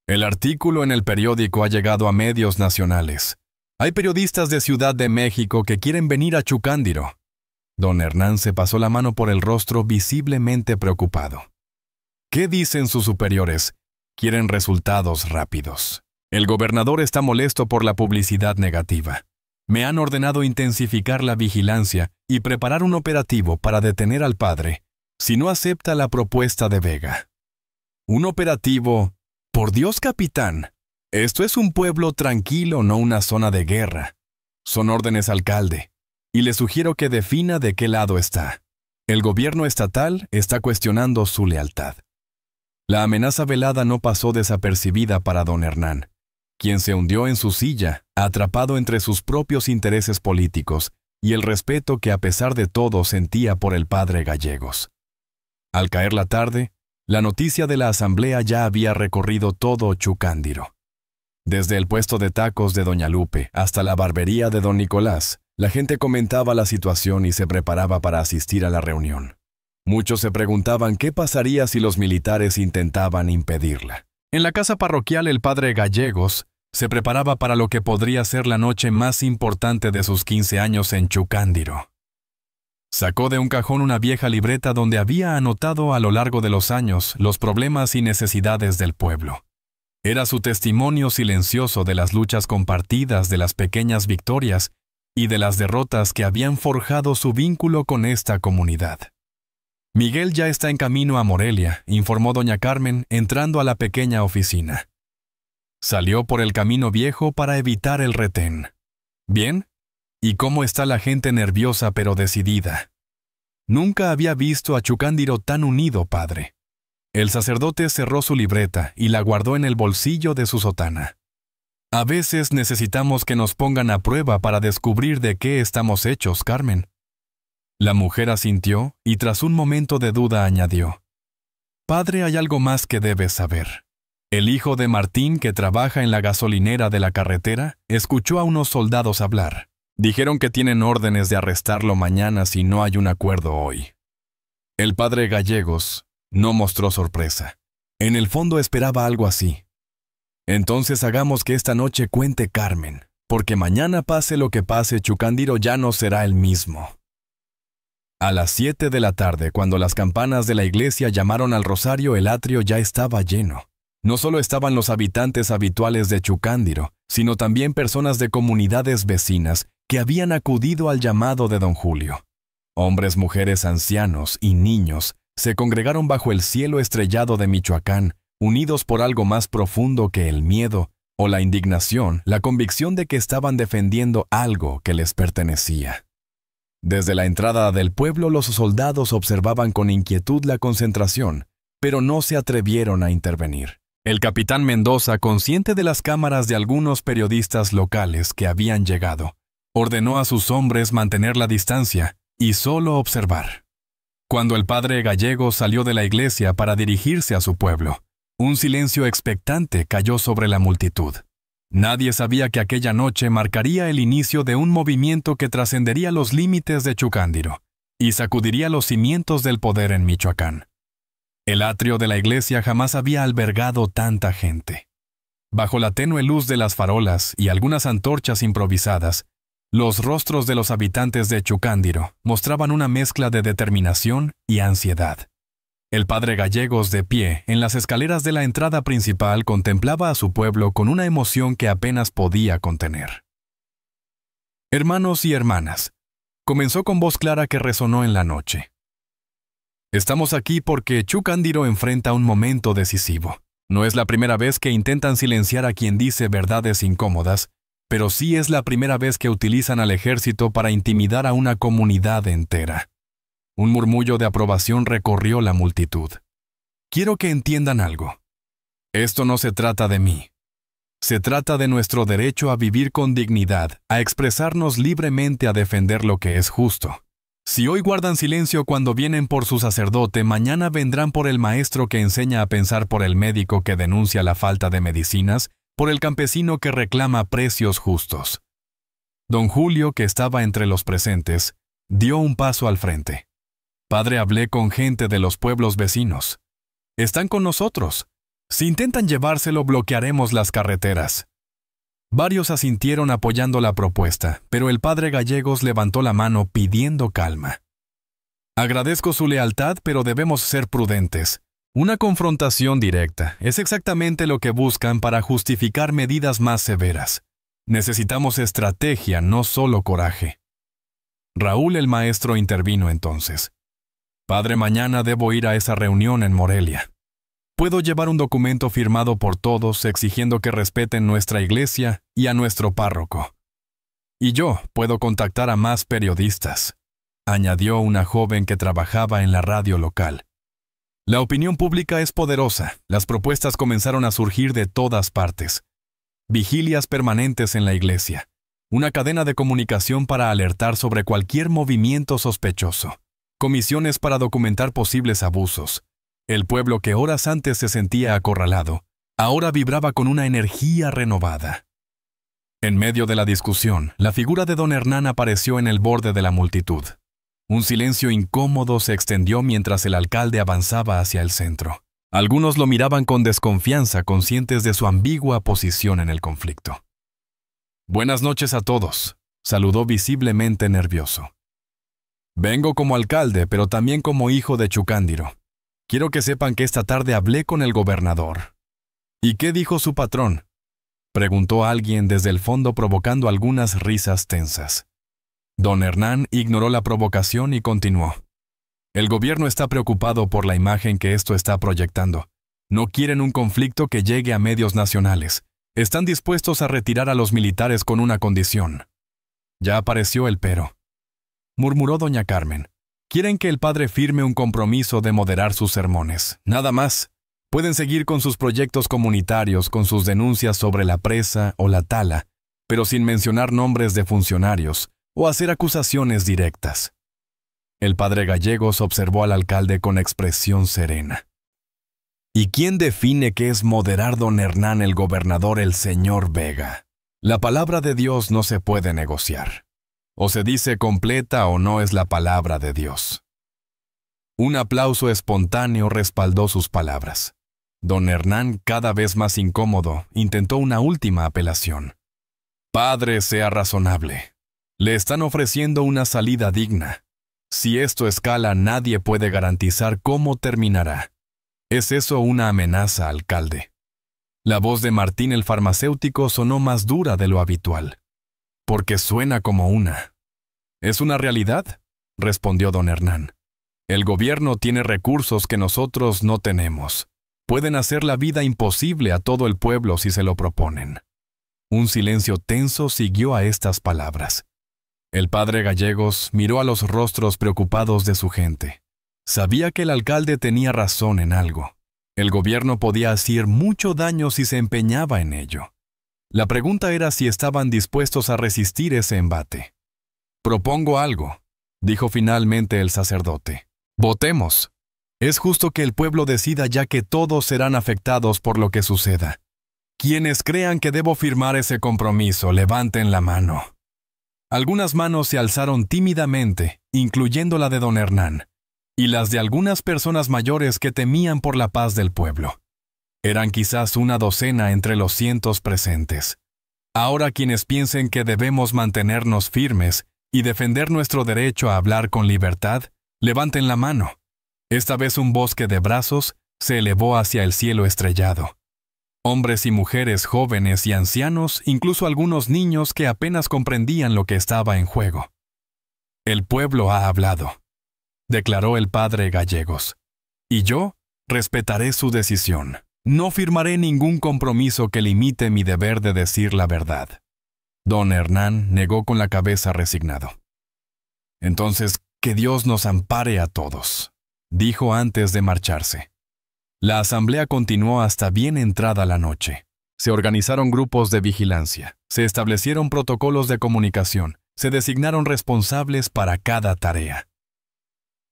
El artículo en el periódico ha llegado a medios nacionales. Hay periodistas de Ciudad de México que quieren venir a Chucándiro. Don Hernán se pasó la mano por el rostro visiblemente preocupado. ¿Qué dicen sus superiores? Quieren resultados rápidos. El gobernador está molesto por la publicidad negativa. Me han ordenado intensificar la vigilancia y preparar un operativo para detener al padre, si no acepta la propuesta de Vega. ¿Un operativo? Por Dios, capitán. Esto es un pueblo tranquilo, no una zona de guerra. Son órdenes, alcalde, y le sugiero que defina de qué lado está. El gobierno estatal está cuestionando su lealtad. La amenaza velada no pasó desapercibida para don Hernán, quien se hundió en su silla, atrapado entre sus propios intereses políticos y el respeto que a pesar de todo sentía por el padre Gallegos. Al caer la tarde, la noticia de la asamblea ya había recorrido todo Chucándiro. Desde el puesto de tacos de doña Lupe hasta la barbería de don Nicolás, la gente comentaba la situación y se preparaba para asistir a la reunión. Muchos se preguntaban qué pasaría si los militares intentaban impedirla. En la casa parroquial, el padre Gallegos se preparaba para lo que podría ser la noche más importante de sus 15 años en Chucándiro. Sacó de un cajón una vieja libreta donde había anotado a lo largo de los años los problemas y necesidades del pueblo. Era su testimonio silencioso de las luchas compartidas, de las pequeñas victorias y de las derrotas que habían forjado su vínculo con esta comunidad. Miguel ya está en camino a Morelia, informó doña Carmen, entrando a la pequeña oficina. Salió por el camino viejo para evitar el retén. ¿Bien? ¿Y cómo está la gente nerviosa pero decidida? Nunca había visto a Chucándiro tan unido, padre. El sacerdote cerró su libreta y la guardó en el bolsillo de su sotana. A veces necesitamos que nos pongan a prueba para descubrir de qué estamos hechos, Carmen. La mujer asintió y tras un momento de duda añadió: Padre, hay algo más que debes saber. El hijo de Martín, que trabaja en la gasolinera de la carretera, escuchó a unos soldados hablar. Dijeron que tienen órdenes de arrestarlo mañana si no hay un acuerdo hoy. El padre Gallegos no mostró sorpresa. En el fondo esperaba algo así. Entonces hagamos que esta noche cuente Carmen, porque mañana pase lo que pase, Chucándiro ya no será el mismo. A las 7 de la tarde, cuando las campanas de la iglesia llamaron al rosario, el atrio ya estaba lleno. No solo estaban los habitantes habituales de Chucándiro, sino también personas de comunidades vecinas que habían acudido al llamado de don Julio. Hombres, mujeres, ancianos y niños se congregaron bajo el cielo estrellado de Michoacán, unidos por algo más profundo que el miedo o la indignación, la convicción de que estaban defendiendo algo que les pertenecía. Desde la entrada del pueblo, los soldados observaban con inquietud la concentración, pero no se atrevieron a intervenir. El capitán Mendoza, consciente de las cámaras de algunos periodistas locales que habían llegado, ordenó a sus hombres mantener la distancia y solo observar. Cuando el padre Gallego salió de la iglesia para dirigirse a su pueblo, un silencio expectante cayó sobre la multitud. Nadie sabía que aquella noche marcaría el inicio de un movimiento que trascendería los límites de Chucándiro y sacudiría los cimientos del poder en Michoacán. El atrio de la iglesia jamás había albergado tanta gente. Bajo la tenue luz de las farolas y algunas antorchas improvisadas, los rostros de los habitantes de Chucándiro mostraban una mezcla de determinación y ansiedad. El padre Gallegos, de pie en las escaleras de la entrada principal, contemplaba a su pueblo con una emoción que apenas podía contener. Hermanos y hermanas, comenzó con voz clara que resonó en la noche. Estamos aquí porque Chucándiro enfrenta un momento decisivo. No es la primera vez que intentan silenciar a quien dice verdades incómodas, pero sí es la primera vez que utilizan al ejército para intimidar a una comunidad entera. Un murmullo de aprobación recorrió la multitud. Quiero que entiendan algo. Esto no se trata de mí. Se trata de nuestro derecho a vivir con dignidad, a expresarnos libremente, a defender lo que es justo. Si hoy guardan silencio cuando vienen por su sacerdote, mañana vendrán por el maestro que enseña a pensar, por el médico que denuncia la falta de medicinas, por el campesino que reclama precios justos. Don Julio, que estaba entre los presentes, dio un paso al frente. Padre, hablé con gente de los pueblos vecinos. Están con nosotros. Si intentan llevárselo, bloquearemos las carreteras. Varios asintieron apoyando la propuesta, pero el padre Gallegos levantó la mano pidiendo calma. Agradezco su lealtad, pero debemos ser prudentes. Una confrontación directa es exactamente lo que buscan para justificar medidas más severas. Necesitamos estrategia, no solo coraje. Raúl, el maestro, intervino entonces. Padre, mañana debo ir a esa reunión en Morelia. Puedo llevar un documento firmado por todos exigiendo que respeten nuestra iglesia y a nuestro párroco. Y yo puedo contactar a más periodistas, añadió una joven que trabajaba en la radio local. La opinión pública es poderosa. Las propuestas comenzaron a surgir de todas partes. Vigilias permanentes en la iglesia. Una cadena de comunicación para alertar sobre cualquier movimiento sospechoso. Comisiones para documentar posibles abusos. El pueblo que horas antes se sentía acorralado, ahora vibraba con una energía renovada. En medio de la discusión, la figura de don Hernán apareció en el borde de la multitud. Un silencio incómodo se extendió mientras el alcalde avanzaba hacia el centro. Algunos lo miraban con desconfianza, conscientes de su ambigua posición en el conflicto. Buenas noches a todos, saludó visiblemente nervioso. Vengo como alcalde, pero también como hijo de Chucándiro. Quiero que sepan que esta tarde hablé con el gobernador. ¿Y qué dijo su patrón?, preguntó alguien desde el fondo, provocando algunas risas tensas. Don Hernán ignoró la provocación y continuó. El gobierno está preocupado por la imagen que esto está proyectando. No quieren un conflicto que llegue a medios nacionales. Están dispuestos a retirar a los militares con una condición. Ya apareció el pero, murmuró doña Carmen. Quieren que el padre firme un compromiso de moderar sus sermones. Nada más. Pueden seguir con sus proyectos comunitarios, con sus denuncias sobre la presa o la tala, pero sin mencionar nombres de funcionarios o hacer acusaciones directas. El padre Gallegos observó al alcalde con expresión serena. ¿Y quién define qué es moderar, don Hernán, el gobernador, el señor Vega? La palabra de Dios no se puede negociar. O se dice completa o no es la palabra de Dios. Un aplauso espontáneo respaldó sus palabras. Don Hernán, cada vez más incómodo, intentó una última apelación. Padre, sea razonable. Le están ofreciendo una salida digna. Si esto escala, nadie puede garantizar cómo terminará. ¿Es eso una amenaza, alcalde? La voz de Martín el farmacéutico sonó más dura de lo habitual. Porque suena como una. ¿Es una realidad?, respondió don Hernán. El gobierno tiene recursos que nosotros no tenemos. Pueden hacer la vida imposible a todo el pueblo si se lo proponen. Un silencio tenso siguió a estas palabras. El padre Gallegos miró a los rostros preocupados de su gente. Sabía que el alcalde tenía razón en algo. El gobierno podía hacer mucho daño si se empeñaba en ello. La pregunta era si estaban dispuestos a resistir ese embate. «Propongo algo», dijo finalmente el sacerdote. «Votemos. Es justo que el pueblo decida, ya que todos serán afectados por lo que suceda. Quienes crean que debo firmar ese compromiso, levanten la mano». Algunas manos se alzaron tímidamente, incluyendo la de don Hernán, y las de algunas personas mayores que temían por la paz del pueblo. Eran quizás una docena entre los cientos presentes. Ahora quienes piensen que debemos mantenernos firmes y defender nuestro derecho a hablar con libertad, levanten la mano. Esta vez un bosque de brazos se elevó hacia el cielo estrellado. Hombres y mujeres, jóvenes y ancianos, incluso algunos niños que apenas comprendían lo que estaba en juego. «El pueblo ha hablado», declaró el padre Gallegos, «y yo respetaré su decisión. No firmaré ningún compromiso que limite mi deber de decir la verdad». Don Hernán negó con la cabeza resignado. «Entonces, que Dios nos ampare a todos», dijo antes de marcharse. La asamblea continuó hasta bien entrada la noche. Se organizaron grupos de vigilancia, se establecieron protocolos de comunicación, se designaron responsables para cada tarea.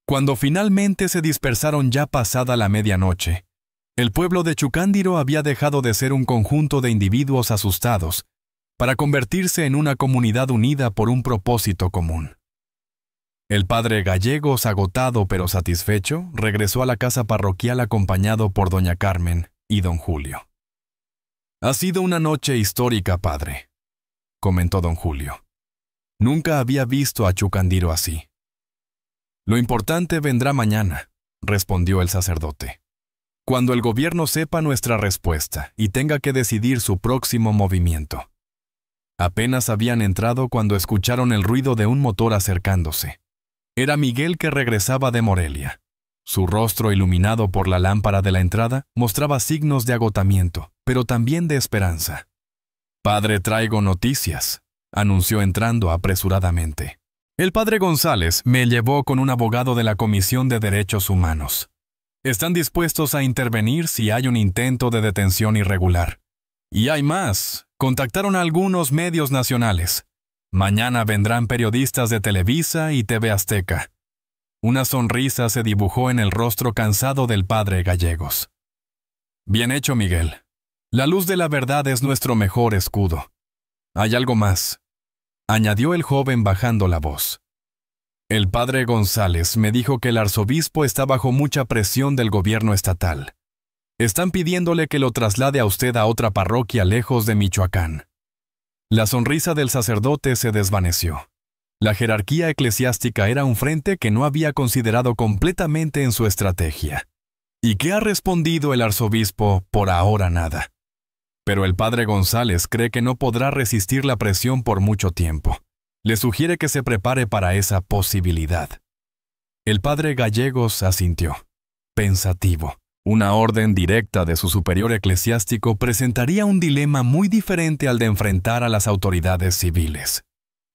Cuando finalmente se dispersaron ya pasada la medianoche, el pueblo de Chucándiro había dejado de ser un conjunto de individuos asustados para convertirse en una comunidad unida por un propósito común. El padre Gallegos, agotado pero satisfecho, regresó a la casa parroquial acompañado por doña Carmen y don Julio. «Ha sido una noche histórica, padre», comentó don Julio. «Nunca había visto a Chucándiro así». «Lo importante vendrá mañana», respondió el sacerdote. «Cuando el gobierno sepa nuestra respuesta y tenga que decidir su próximo movimiento». Apenas habían entrado cuando escucharon el ruido de un motor acercándose. Era Miguel, que regresaba de Morelia. Su rostro, iluminado por la lámpara de la entrada, mostraba signos de agotamiento, pero también de esperanza. «Padre, traigo noticias», anunció entrando apresuradamente. «El padre González me llevó con un abogado de la Comisión de Derechos Humanos. Están dispuestos a intervenir si hay un intento de detención irregular. Y hay más. Contactaron a algunos medios nacionales. Mañana vendrán periodistas de Televisa y TV Azteca». Una sonrisa se dibujó en el rostro cansado del padre Gallegos. «Bien hecho, Miguel. La luz de la verdad es nuestro mejor escudo. Hay algo más», añadió el joven bajando la voz. «El padre González me dijo que el arzobispo está bajo mucha presión del gobierno estatal. Están pidiéndole que lo traslade a usted a otra parroquia lejos de Michoacán». La sonrisa del sacerdote se desvaneció. La jerarquía eclesiástica era un frente que no había considerado completamente en su estrategia. ¿Y qué ha respondido el arzobispo? Por ahora nada. Pero el padre González cree que no podrá resistir la presión por mucho tiempo. Le sugiere que se prepare para esa posibilidad. El padre Gallegos asintió, pensativo. Una orden directa de su superior eclesiástico presentaría un dilema muy diferente al de enfrentar a las autoridades civiles.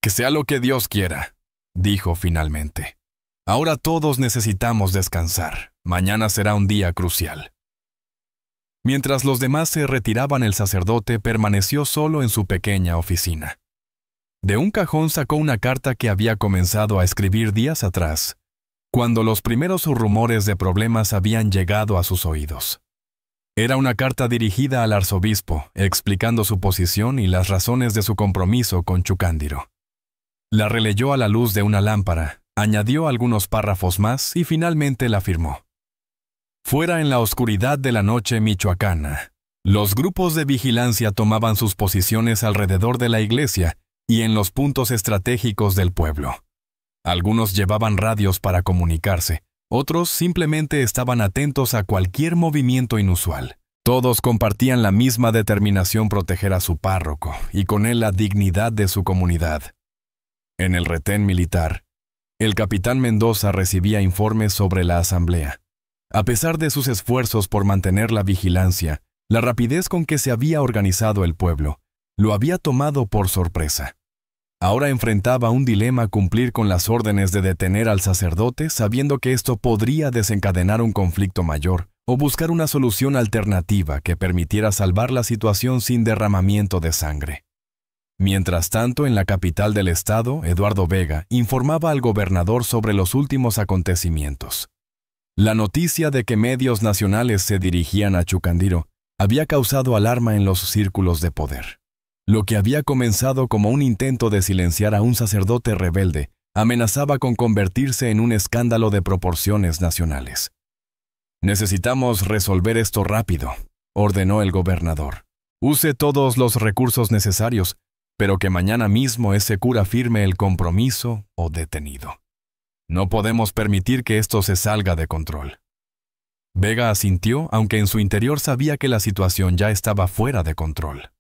«Que sea lo que Dios quiera», dijo finalmente. «Ahora todos necesitamos descansar. Mañana será un día crucial». Mientras los demás se retiraban, el sacerdote permaneció solo en su pequeña oficina. De un cajón sacó una carta que había comenzado a escribir días atrás, cuando los primeros rumores de problemas habían llegado a sus oídos. Era una carta dirigida al arzobispo, explicando su posición y las razones de su compromiso con Chucándiro. La releyó a la luz de una lámpara, añadió algunos párrafos más y finalmente la firmó. Fuera en la oscuridad de la noche michoacana, los grupos de vigilancia tomaban sus posiciones alrededor de la iglesia y en los puntos estratégicos del pueblo. Algunos llevaban radios para comunicarse, otros simplemente estaban atentos a cualquier movimiento inusual. Todos compartían la misma determinación proteger a su párroco y con él la dignidad de su comunidad. En el retén militar, el capitán Mendoza recibía informes sobre la asamblea. A pesar de sus esfuerzos por mantener la vigilancia, la rapidez con que se había organizado el pueblo lo había tomado por sorpresa. Ahora enfrentaba un dilema cumplir con las órdenes de detener al sacerdote sabiendo que esto podría desencadenar un conflicto mayor, o buscar una solución alternativa que permitiera salvar la situación sin derramamiento de sangre. Mientras tanto, en la capital del estado, Eduardo Vega informaba al gobernador sobre los últimos acontecimientos. La noticia de que medios nacionales se dirigían a Chucandiro había causado alarma en los círculos de poder. Lo que había comenzado como un intento de silenciar a un sacerdote rebelde amenazaba con convertirse en un escándalo de proporciones nacionales. «Necesitamos resolver esto rápido», ordenó el gobernador. «Use todos los recursos necesarios, pero que mañana mismo ese cura firme el compromiso o detenido. No podemos permitir que esto se salga de control». Vega asintió, aunque en su interior sabía que la situación ya estaba fuera de control.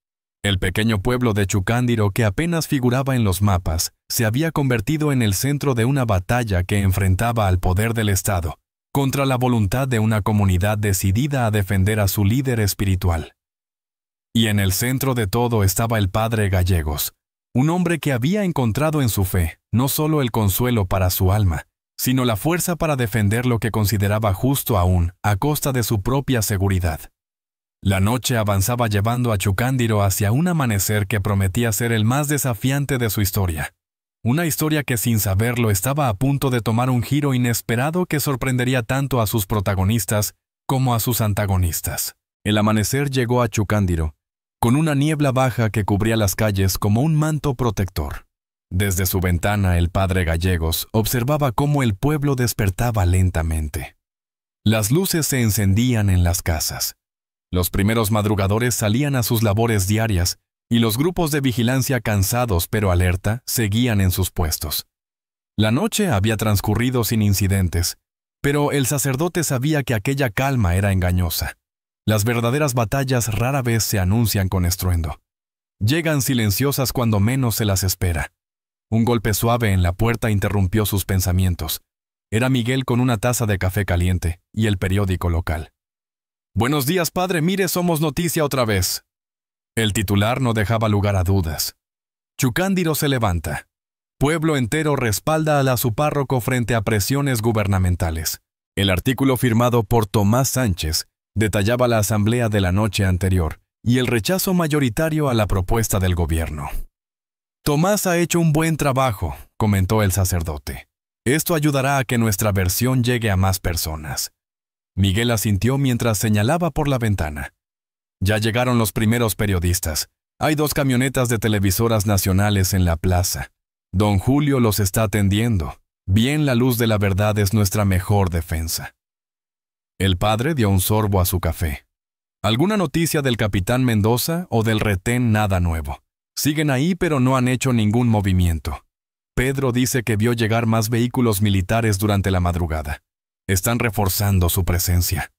El pequeño pueblo de Chucándiro, que apenas figuraba en los mapas, se había convertido en el centro de una batalla que enfrentaba al poder del Estado contra la voluntad de una comunidad decidida a defender a su líder espiritual. Y en el centro de todo estaba el padre Gallegos, un hombre que había encontrado en su fe no solo el consuelo para su alma, sino la fuerza para defender lo que consideraba justo aún a costa de su propia seguridad. La noche avanzaba llevando a Chucándiro hacia un amanecer que prometía ser el más desafiante de su historia. Una historia que sin saberlo estaba a punto de tomar un giro inesperado que sorprendería tanto a sus protagonistas como a sus antagonistas. El amanecer llegó a Chucándiro, con una niebla baja que cubría las calles como un manto protector. Desde su ventana el padre Gallegos observaba cómo el pueblo despertaba lentamente. Las luces se encendían en las casas. Los primeros madrugadores salían a sus labores diarias y los grupos de vigilancia cansados pero alerta seguían en sus puestos. La noche había transcurrido sin incidentes, pero el sacerdote sabía que aquella calma era engañosa. Las verdaderas batallas rara vez se anuncian con estruendo. Llegan silenciosas cuando menos se las espera. Un golpe suave en la puerta interrumpió sus pensamientos. Era Miguel con una taza de café caliente y el periódico local. «Buenos días, padre, mire, somos noticia otra vez». El titular no dejaba lugar a dudas. Chucándiro se levanta. Pueblo entero respalda a su párroco frente a presiones gubernamentales. El artículo firmado por Tomás Sánchez detallaba la asamblea de la noche anterior y el rechazo mayoritario a la propuesta del gobierno. «Tomás ha hecho un buen trabajo», comentó el sacerdote. «Esto ayudará a que nuestra versión llegue a más personas». Miguel asintió mientras señalaba por la ventana. Ya llegaron los primeros periodistas. Hay 2 camionetas de televisoras nacionales en la plaza. Don Julio los está atendiendo. Bien, la luz de la verdad es nuestra mejor defensa. El padre dio un sorbo a su café. ¿Alguna noticia del capitán Mendoza o del retén? Nada nuevo. Siguen ahí pero no han hecho ningún movimiento. Pedro dice que vio llegar más vehículos militares durante la madrugada. Están reforzando su presencia.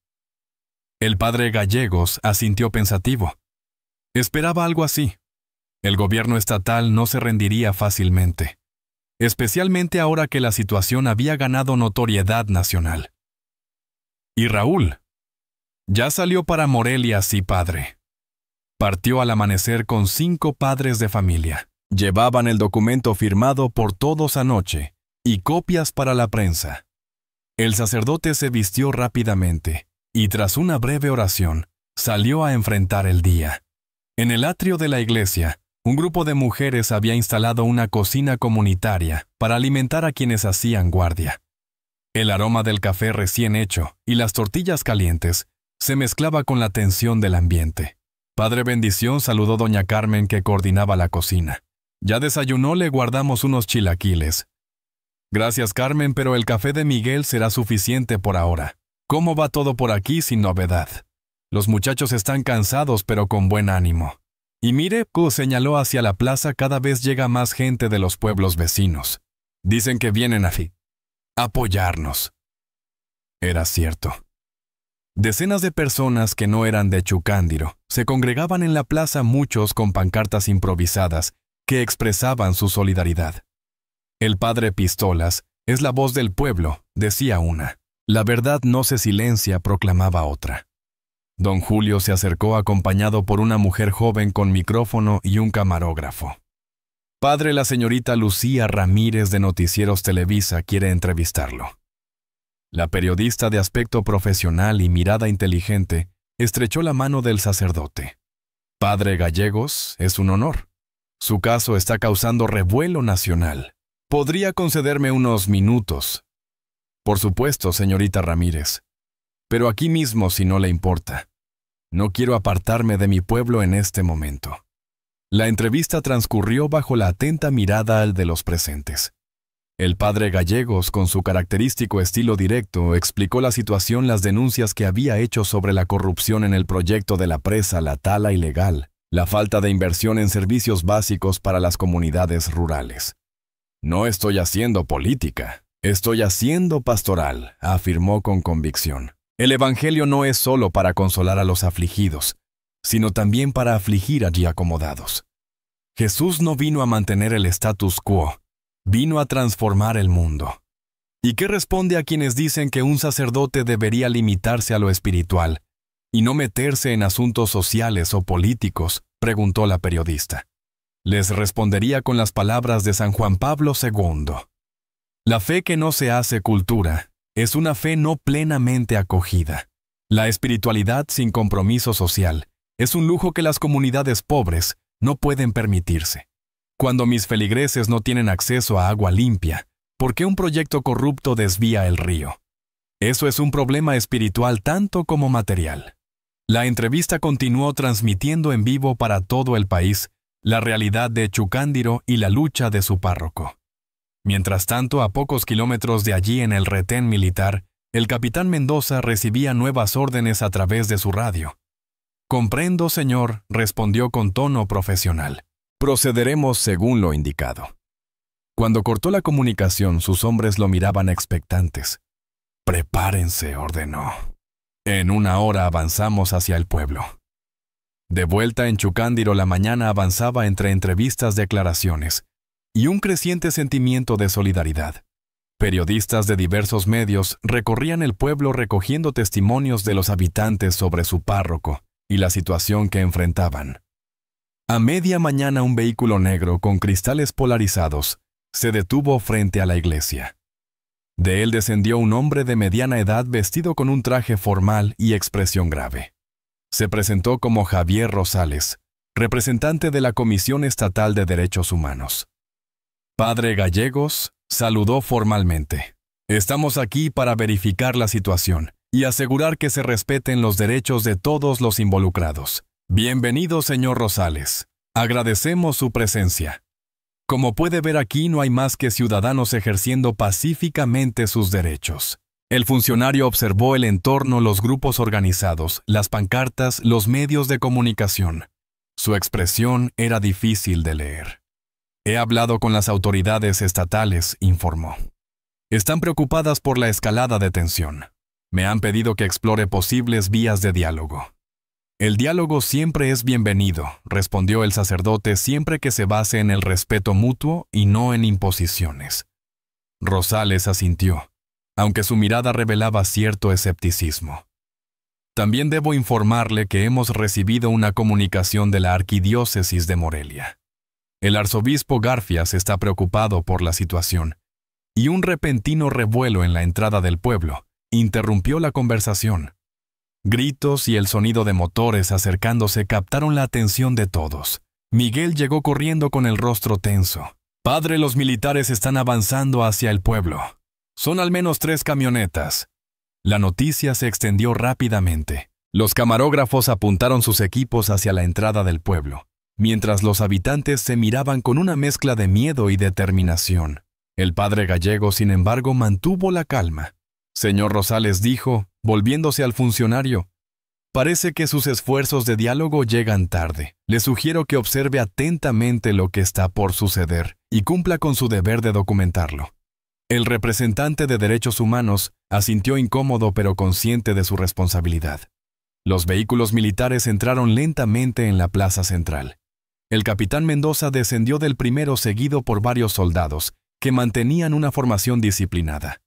El padre Gallegos asintió pensativo. Esperaba algo así. El gobierno estatal no se rendiría fácilmente, especialmente ahora que la situación había ganado notoriedad nacional. ¿Y Raúl? Ya salió para Morelia, sí, padre. Partió al amanecer con 5 padres de familia. Llevaban el documento firmado por todos anoche y copias para la prensa. El sacerdote se vistió rápidamente y tras una breve oración, salió a enfrentar el día. En el atrio de la iglesia, un grupo de mujeres había instalado una cocina comunitaria para alimentar a quienes hacían guardia. El aroma del café recién hecho y las tortillas calientes se mezclaba con la tensión del ambiente. Padre Bendición saludó doña Carmen que coordinaba la cocina. «Ya desayunó, le guardamos unos chilaquiles». «Gracias, Carmen, pero el café de Miguel será suficiente por ahora. ¿Cómo va todo por aquí sin novedad? Los muchachos están cansados pero con buen ánimo. Y mire», señaló hacia la plaza, «cada vez llega más gente de los pueblos vecinos. Dicen que vienen a apoyarnos». Era cierto. Decenas de personas que no eran de Chucándiro se congregaban en la plaza, muchos con pancartas improvisadas que expresaban su solidaridad. El padre Pistolas es la voz del pueblo, decía una. La verdad no se silencia, proclamaba otra. Don Julio se acercó acompañado por una mujer joven con micrófono y un camarógrafo. Padre, la señorita Lucía Ramírez de Noticieros Televisa quiere entrevistarlo. La periodista de aspecto profesional y mirada inteligente estrechó la mano del sacerdote. Padre Gallegos, es un honor. Su caso está causando revuelo nacional. ¿Podría concederme unos minutos? Por supuesto, señorita Ramírez. Pero aquí mismo, si no le importa. No quiero apartarme de mi pueblo en este momento. La entrevista transcurrió bajo la atenta mirada de los presentes. El padre Gallegos, con su característico estilo directo, explicó la situación, las denuncias que había hecho sobre la corrupción en el proyecto de la presa, la tala ilegal, la falta de inversión en servicios básicos para las comunidades rurales. No estoy haciendo política, estoy haciendo pastoral, afirmó con convicción. El Evangelio no es solo para consolar a los afligidos, sino también para afligir allí acomodados. Jesús no vino a mantener el status quo, vino a transformar el mundo. ¿Y qué responde a quienes dicen que un sacerdote debería limitarse a lo espiritual y no meterse en asuntos sociales o políticos?, preguntó la periodista. Les respondería con las palabras de San Juan Pablo II. La fe que no se hace cultura es una fe no plenamente acogida. La espiritualidad sin compromiso social es un lujo que las comunidades pobres no pueden permitirse. Cuando mis feligreses no tienen acceso a agua limpia, ¿por qué un proyecto corrupto desvía el río? Eso es un problema espiritual tanto como material. La entrevista continuó transmitiendo en vivo para todo el país la realidad de Chucándiro y la lucha de su párroco. Mientras tanto, a pocos kilómetros de allí en el retén militar, el capitán Mendoza recibía nuevas órdenes a través de su radio. «Comprendo, señor», respondió con tono profesional. «Procederemos según lo indicado». Cuando cortó la comunicación, sus hombres lo miraban expectantes. «Prepárense», ordenó. «En una hora avanzamos hacia el pueblo». De vuelta en Chucándiro, la mañana avanzaba entre entrevistas, declaraciones y un creciente sentimiento de solidaridad. Periodistas de diversos medios recorrían el pueblo recogiendo testimonios de los habitantes sobre su párroco y la situación que enfrentaban. A media mañana, un vehículo negro con cristales polarizados se detuvo frente a la iglesia. De él descendió un hombre de mediana edad vestido con un traje formal y expresión grave. Se presentó como Javier Rosales, representante de la Comisión Estatal de Derechos Humanos. Padre Gallegos saludó formalmente. «Estamos aquí para verificar la situación y asegurar que se respeten los derechos de todos los involucrados. Bienvenido, señor Rosales. Agradecemos su presencia. Como puede ver, aquí no hay más que ciudadanos ejerciendo pacíficamente sus derechos». El funcionario observó el entorno, los grupos organizados, las pancartas, los medios de comunicación. Su expresión era difícil de leer. «He hablado con las autoridades estatales», informó. «Están preocupadas por la escalada de tensión. Me han pedido que explore posibles vías de diálogo». «El diálogo siempre es bienvenido», respondió el sacerdote, «siempre que se base en el respeto mutuo y no en imposiciones». Rosales asintió, aunque su mirada revelaba cierto escepticismo. «También debo informarle que hemos recibido una comunicación de la Arquidiócesis de Morelia. El arzobispo Garfias está preocupado por la situación, y un repentino revuelo en la entrada del pueblo interrumpió la conversación. Gritos y el sonido de motores acercándose captaron la atención de todos. Miguel llegó corriendo con el rostro tenso. «Padre, los militares están avanzando hacia el pueblo. Son al menos 3 camionetas». La noticia se extendió rápidamente. Los camarógrafos apuntaron sus equipos hacia la entrada del pueblo, mientras los habitantes se miraban con una mezcla de miedo y determinación. El padre Gallego, sin embargo, mantuvo la calma. «Señor Rosales», dijo, volviéndose al funcionario, «parece que sus esfuerzos de diálogo llegan tarde. Le sugiero que observe atentamente lo que está por suceder y cumpla con su deber de documentarlo. El representante de derechos humanos asintió incómodo pero consciente de su responsabilidad. Los vehículos militares entraron lentamente en la plaza central. El capitán Mendoza descendió del primero seguido por varios soldados, que mantenían una formación disciplinada.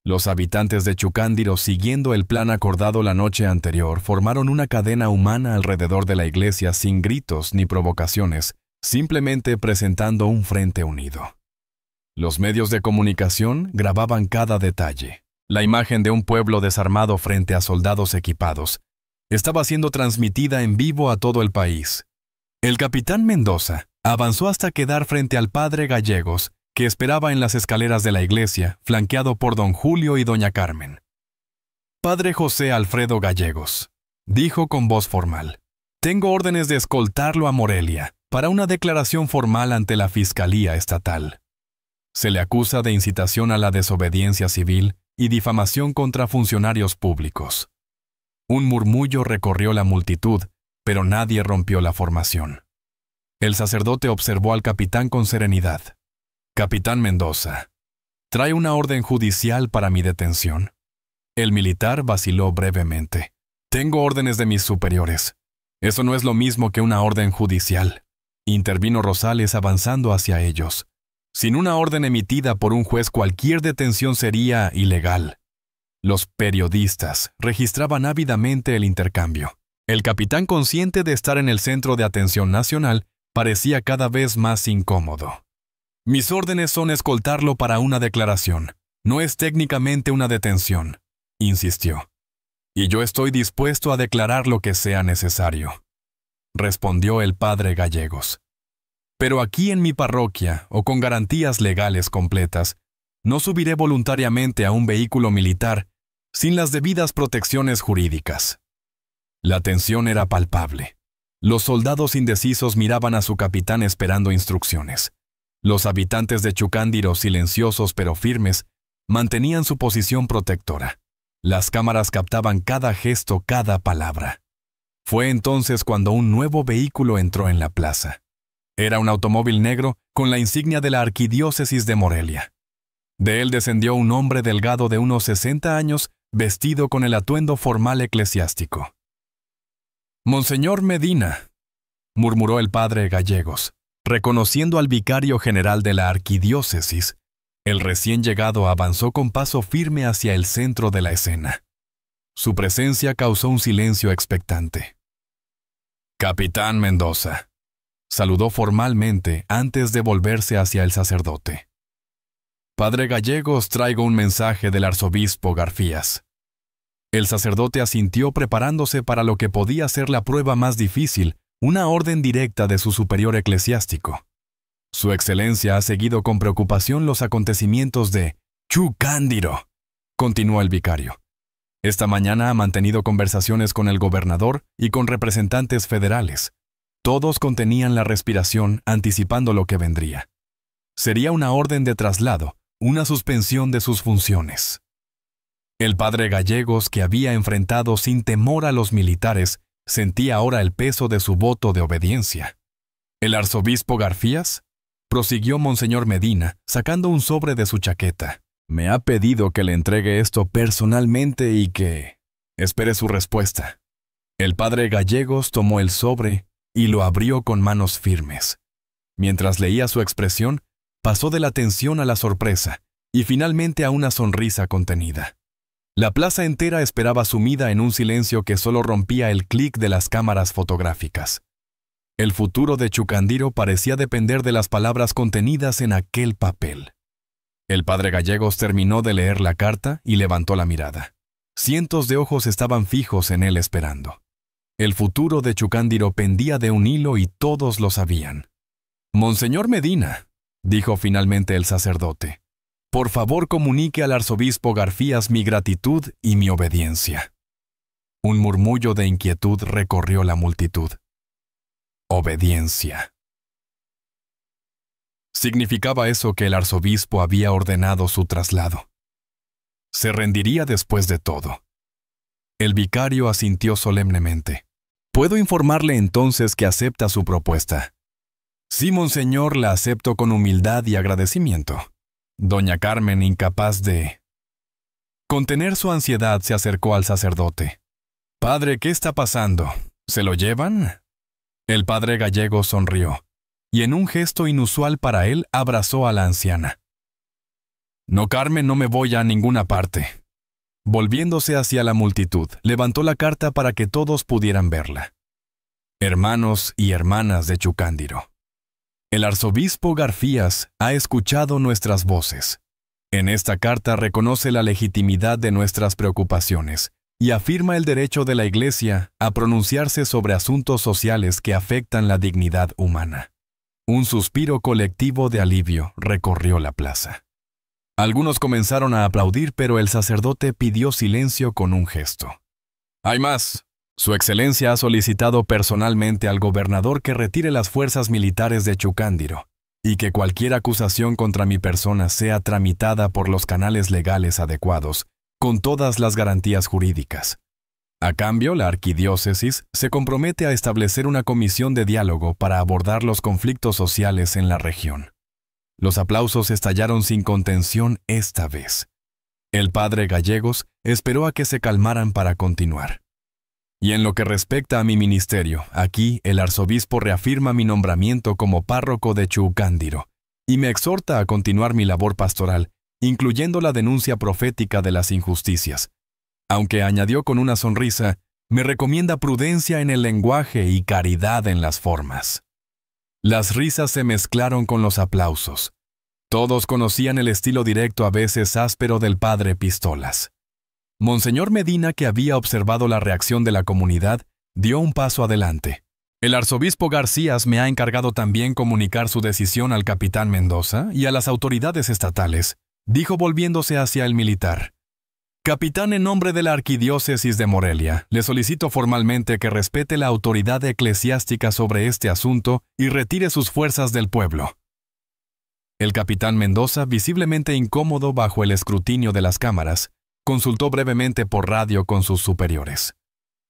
Los habitantes de Chucándiro, siguiendo el plan acordado la noche anterior, formaron una cadena humana alrededor de la iglesia sin gritos ni provocaciones, simplemente presentando un frente unido. Los medios de comunicación grababan cada detalle. La imagen de un pueblo desarmado frente a soldados equipados estaba siendo transmitida en vivo a todo el país. El capitán Mendoza avanzó hasta quedar frente al padre Gallegos, que esperaba en las escaleras de la iglesia, flanqueado por don Julio y doña Carmen. «Padre José Alfredo Gallegos», dijo con voz formal, «tengo órdenes de escoltarlo a Morelia para una declaración formal ante la Fiscalía Estatal. Se le acusa de incitación a la desobediencia civil y difamación contra funcionarios públicos». Un murmullo recorrió la multitud, pero nadie rompió la formación. El sacerdote observó al capitán con serenidad. «Capitán Mendoza, ¿trae una orden judicial para mi detención?». El militar vaciló brevemente. «Tengo órdenes de mis superiores. Eso no es lo mismo que una orden judicial», intervino Rosales avanzando hacia ellos. «Sin una orden emitida por un juez, cualquier detención sería ilegal». Los periodistas registraban ávidamente el intercambio. El capitán, consciente de estar en el centro de atención nacional, parecía cada vez más incómodo. «Mis órdenes son escoltarlo para una declaración. No es técnicamente una detención», insistió. «Y yo estoy dispuesto a declarar lo que sea necesario», respondió el padre Gallegos. «Pero aquí en mi parroquia, o con garantías legales completas, no subiré voluntariamente a un vehículo militar sin las debidas protecciones jurídicas». La tensión era palpable. Los soldados indecisos miraban a su capitán esperando instrucciones. Los habitantes de Chucándiro, silenciosos pero firmes, mantenían su posición protectora. Las cámaras captaban cada gesto, cada palabra. Fue entonces cuando un nuevo vehículo entró en la plaza. Era un automóvil negro con la insignia de la Arquidiócesis de Morelia. De él descendió un hombre delgado de unos 60 años, vestido con el atuendo formal eclesiástico. «Monseñor Medina», murmuró el padre Gallegos. Reconociendo al vicario general de la arquidiócesis, el recién llegado avanzó con paso firme hacia el centro de la escena. Su presencia causó un silencio expectante. «Capitán Mendoza», saludó formalmente antes de volverse hacia el sacerdote. «Padre Gallegos, traigo un mensaje del arzobispo Garfías». El sacerdote asintió, preparándose para lo que podía ser la prueba más difícil, una orden directa de su superior eclesiástico. «Su excelencia ha seguido con preocupación los acontecimientos de Chucándiro», continuó el vicario. «Esta mañana ha mantenido conversaciones con el gobernador y con representantes federales. Todos contenían la respiración, anticipando lo que vendría. Sería una orden de traslado, una suspensión de sus funciones». El padre Gallegos, que había enfrentado sin temor a los militares, sentía ahora el peso de su voto de obediencia. «¿El arzobispo Garfías?», prosiguió Monseñor Medina, sacando un sobre de su chaqueta. «Me ha pedido que le entregue esto personalmente y que espere su respuesta». El padre Gallegos tomó el sobre y lo abrió con manos firmes. Mientras leía su expresión, pasó de la tensión a la sorpresa y finalmente a una sonrisa contenida. La plaza entera esperaba sumida en un silencio que solo rompía el clic de las cámaras fotográficas. El futuro de Chucándiro parecía depender de las palabras contenidas en aquel papel. El padre Gallegos terminó de leer la carta y levantó la mirada. Cientos de ojos estaban fijos en él esperando. El futuro de Chucándiro pendía de un hilo y todos lo sabían. «Monseñor Medina», dijo finalmente el sacerdote, «por favor comunique al arzobispo Garfías mi gratitud y mi obediencia». Un murmullo de inquietud recorrió la multitud. Obediencia. ¿Significaba eso que el arzobispo había ordenado su traslado? Se rendiría después de todo. El vicario asintió solemnemente. «¿Puedo informarle entonces que acepta su propuesta?» «Sí, monseñor, la acepto con humildad y agradecimiento». Doña Carmen, incapaz de contener su ansiedad, se acercó al sacerdote. «Padre, ¿qué está pasando? ¿Se lo llevan?» El padre gallego sonrió, y en un gesto inusual para él abrazó a la anciana. «No, Carmen, no me voy a ninguna parte». Volviéndose hacia la multitud, levantó la carta para que todos pudieran verla. Hermanos y hermanas de Chucándiro. El arzobispo Garfías ha escuchado nuestras voces. En esta carta reconoce la legitimidad de nuestras preocupaciones y afirma el derecho de la Iglesia a pronunciarse sobre asuntos sociales que afectan la dignidad humana. Un suspiro colectivo de alivio recorrió la plaza. Algunos comenzaron a aplaudir, pero el sacerdote pidió silencio con un gesto. «Hay más. Su Excelencia ha solicitado personalmente al gobernador que retire las fuerzas militares de Chucándiro y que cualquier acusación contra mi persona sea tramitada por los canales legales adecuados, con todas las garantías jurídicas. A cambio, la arquidiócesis se compromete a establecer una comisión de diálogo para abordar los conflictos sociales en la región». Los aplausos estallaron sin contención esta vez. El padre Gallegos esperó a que se calmaran para continuar. «Y en lo que respecta a mi ministerio, aquí el arzobispo reafirma mi nombramiento como párroco de Chucándiro y me exhorta a continuar mi labor pastoral, incluyendo la denuncia profética de las injusticias. Aunque», añadió con una sonrisa, «me recomienda prudencia en el lenguaje y caridad en las formas». Las risas se mezclaron con los aplausos. Todos conocían el estilo directo, a veces áspero, del padre Pistolas. Monseñor Medina, que había observado la reacción de la comunidad, dio un paso adelante. «El arzobispo Garcías me ha encargado también comunicar su decisión al capitán Mendoza y a las autoridades estatales», dijo volviéndose hacia el militar. «Capitán, en nombre de la arquidiócesis de Morelia, le solicito formalmente que respete la autoridad eclesiástica sobre este asunto y retire sus fuerzas del pueblo». El capitán Mendoza, visiblemente incómodo bajo el escrutinio de las cámaras, consultó brevemente por radio con sus superiores.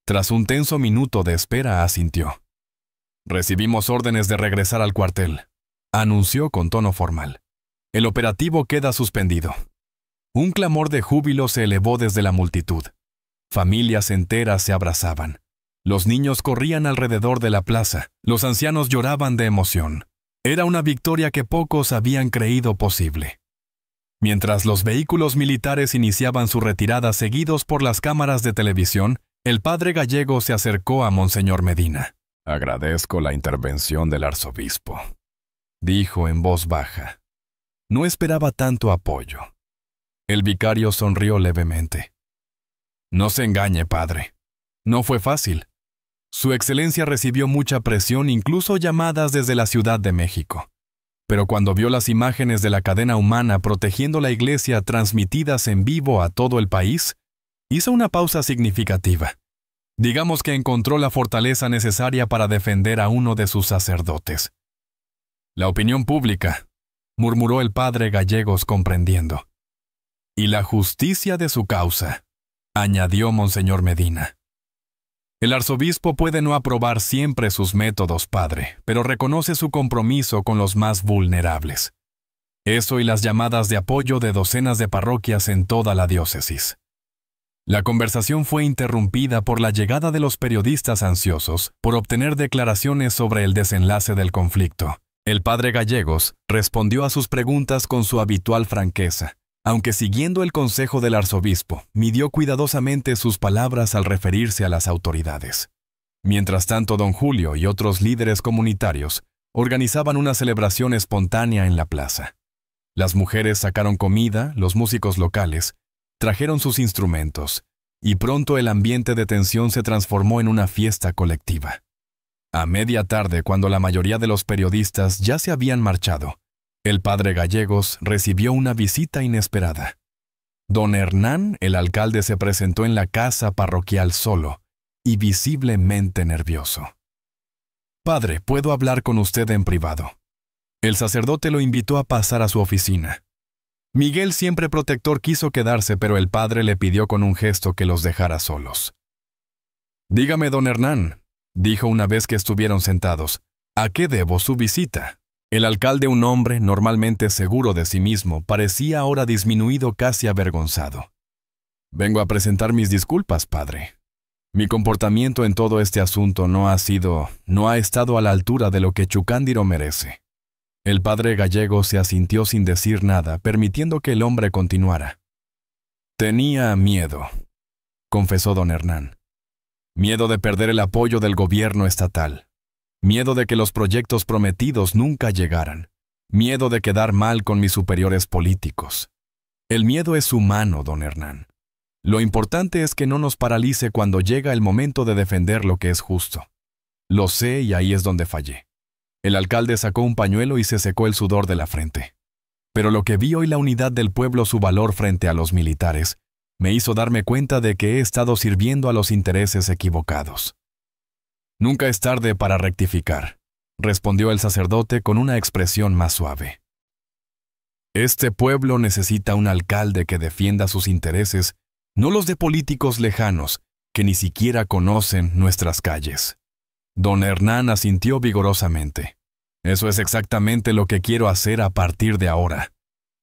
Tras un tenso minuto de espera, asintió. «Recibimos órdenes de regresar al cuartel», anunció con tono formal. «El operativo queda suspendido». Un clamor de júbilo se elevó desde la multitud. Familias enteras se abrazaban. Los niños corrían alrededor de la plaza. Los ancianos lloraban de emoción. Era una victoria que pocos habían creído posible. Mientras los vehículos militares iniciaban su retirada seguidos por las cámaras de televisión, el padre gallego se acercó a Monseñor Medina. «Agradezco la intervención del arzobispo», dijo en voz baja. No esperaba tanto apoyo. El vicario sonrió levemente. «No se engañe, padre. No fue fácil. Su Excelencia recibió mucha presión, incluso llamadas desde la Ciudad de México. Pero cuando vio las imágenes de la cadena humana protegiendo la iglesia transmitidas en vivo a todo el país, hizo una pausa significativa. Digamos que encontró la fortaleza necesaria para defender a uno de sus sacerdotes». «La opinión pública», murmuró el padre Gallegos comprendiendo. «Y la justicia de su causa», añadió Monseñor Medina. «El arzobispo puede no aprobar siempre sus métodos, padre, pero reconoce su compromiso con los más vulnerables. Eso y las llamadas de apoyo de docenas de parroquias en toda la diócesis». La conversación fue interrumpida por la llegada de los periodistas ansiosos por obtener declaraciones sobre el desenlace del conflicto. El padre Gallegos respondió a sus preguntas con su habitual franqueza, aunque siguiendo el consejo del arzobispo, midió cuidadosamente sus palabras al referirse a las autoridades. Mientras tanto, don Julio y otros líderes comunitarios organizaban una celebración espontánea en la plaza. Las mujeres sacaron comida, los músicos locales trajeron sus instrumentos, y pronto el ambiente de tensión se transformó en una fiesta colectiva. A media tarde, cuando la mayoría de los periodistas ya se habían marchado, el padre Gallegos recibió una visita inesperada. Don Hernán, el alcalde, se presentó en la casa parroquial solo y visiblemente nervioso. «Padre, ¿puedo hablar con usted en privado?». El sacerdote lo invitó a pasar a su oficina. Miguel, siempre protector, quiso quedarse, pero el padre le pidió con un gesto que los dejara solos. «Dígame, don Hernán», dijo una vez que estuvieron sentados, «¿a qué debo su visita?». El alcalde, un hombre normalmente seguro de sí mismo, parecía ahora disminuido, casi avergonzado. Vengo a presentar mis disculpas, padre. Mi comportamiento en todo este asunto no ha estado a la altura de lo que Chucándiro merece. El padre gallego se asintió sin decir nada, permitiendo que el hombre continuara. Tenía miedo, confesó don Hernán. Miedo de perder el apoyo del gobierno estatal. Miedo de que los proyectos prometidos nunca llegaran. Miedo de quedar mal con mis superiores políticos. El miedo es humano, don Hernán. Lo importante es que no nos paralice cuando llega el momento de defender lo que es justo. Lo sé y ahí es donde fallé. El alcalde sacó un pañuelo y se secó el sudor de la frente. Pero lo que vi hoy, la unidad del pueblo, su valor frente a los militares, me hizo darme cuenta de que he estado sirviendo a los intereses equivocados. Nunca es tarde para rectificar, respondió el sacerdote con una expresión más suave. Este pueblo necesita un alcalde que defienda sus intereses, no los de políticos lejanos que ni siquiera conocen nuestras calles. Don Hernán asintió vigorosamente. Eso es exactamente lo que quiero hacer a partir de ahora.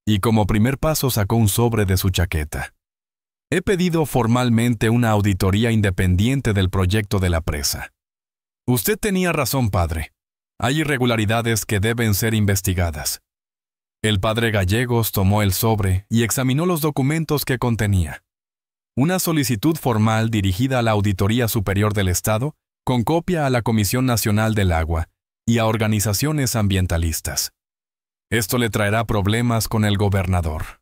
Y como primer paso sacó un sobre de su chaqueta. He pedido formalmente una auditoría independiente del proyecto de la presa. Usted tenía razón, padre. Hay irregularidades que deben ser investigadas. El padre Gallegos tomó el sobre y examinó los documentos que contenía. Una solicitud formal dirigida a la Auditoría Superior del Estado, con copia a la Comisión Nacional del Agua y a organizaciones ambientalistas. Esto le traerá problemas con el gobernador,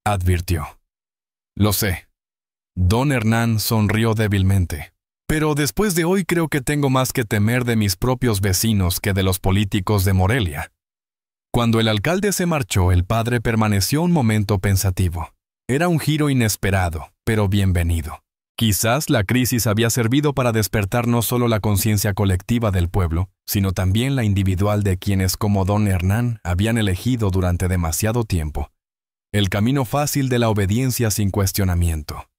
advirtió. Lo sé. Don Hernán sonrió débilmente. Pero después de hoy creo que tengo más que temer de mis propios vecinos que de los políticos de Morelia. Cuando el alcalde se marchó, el padre permaneció un momento pensativo. Era un giro inesperado, pero bienvenido. Quizás la crisis había servido para despertar no solo la conciencia colectiva del pueblo, sino también la individual de quienes, como don Hernán, habían elegido durante demasiado tiempo el camino fácil de la obediencia sin cuestionamiento.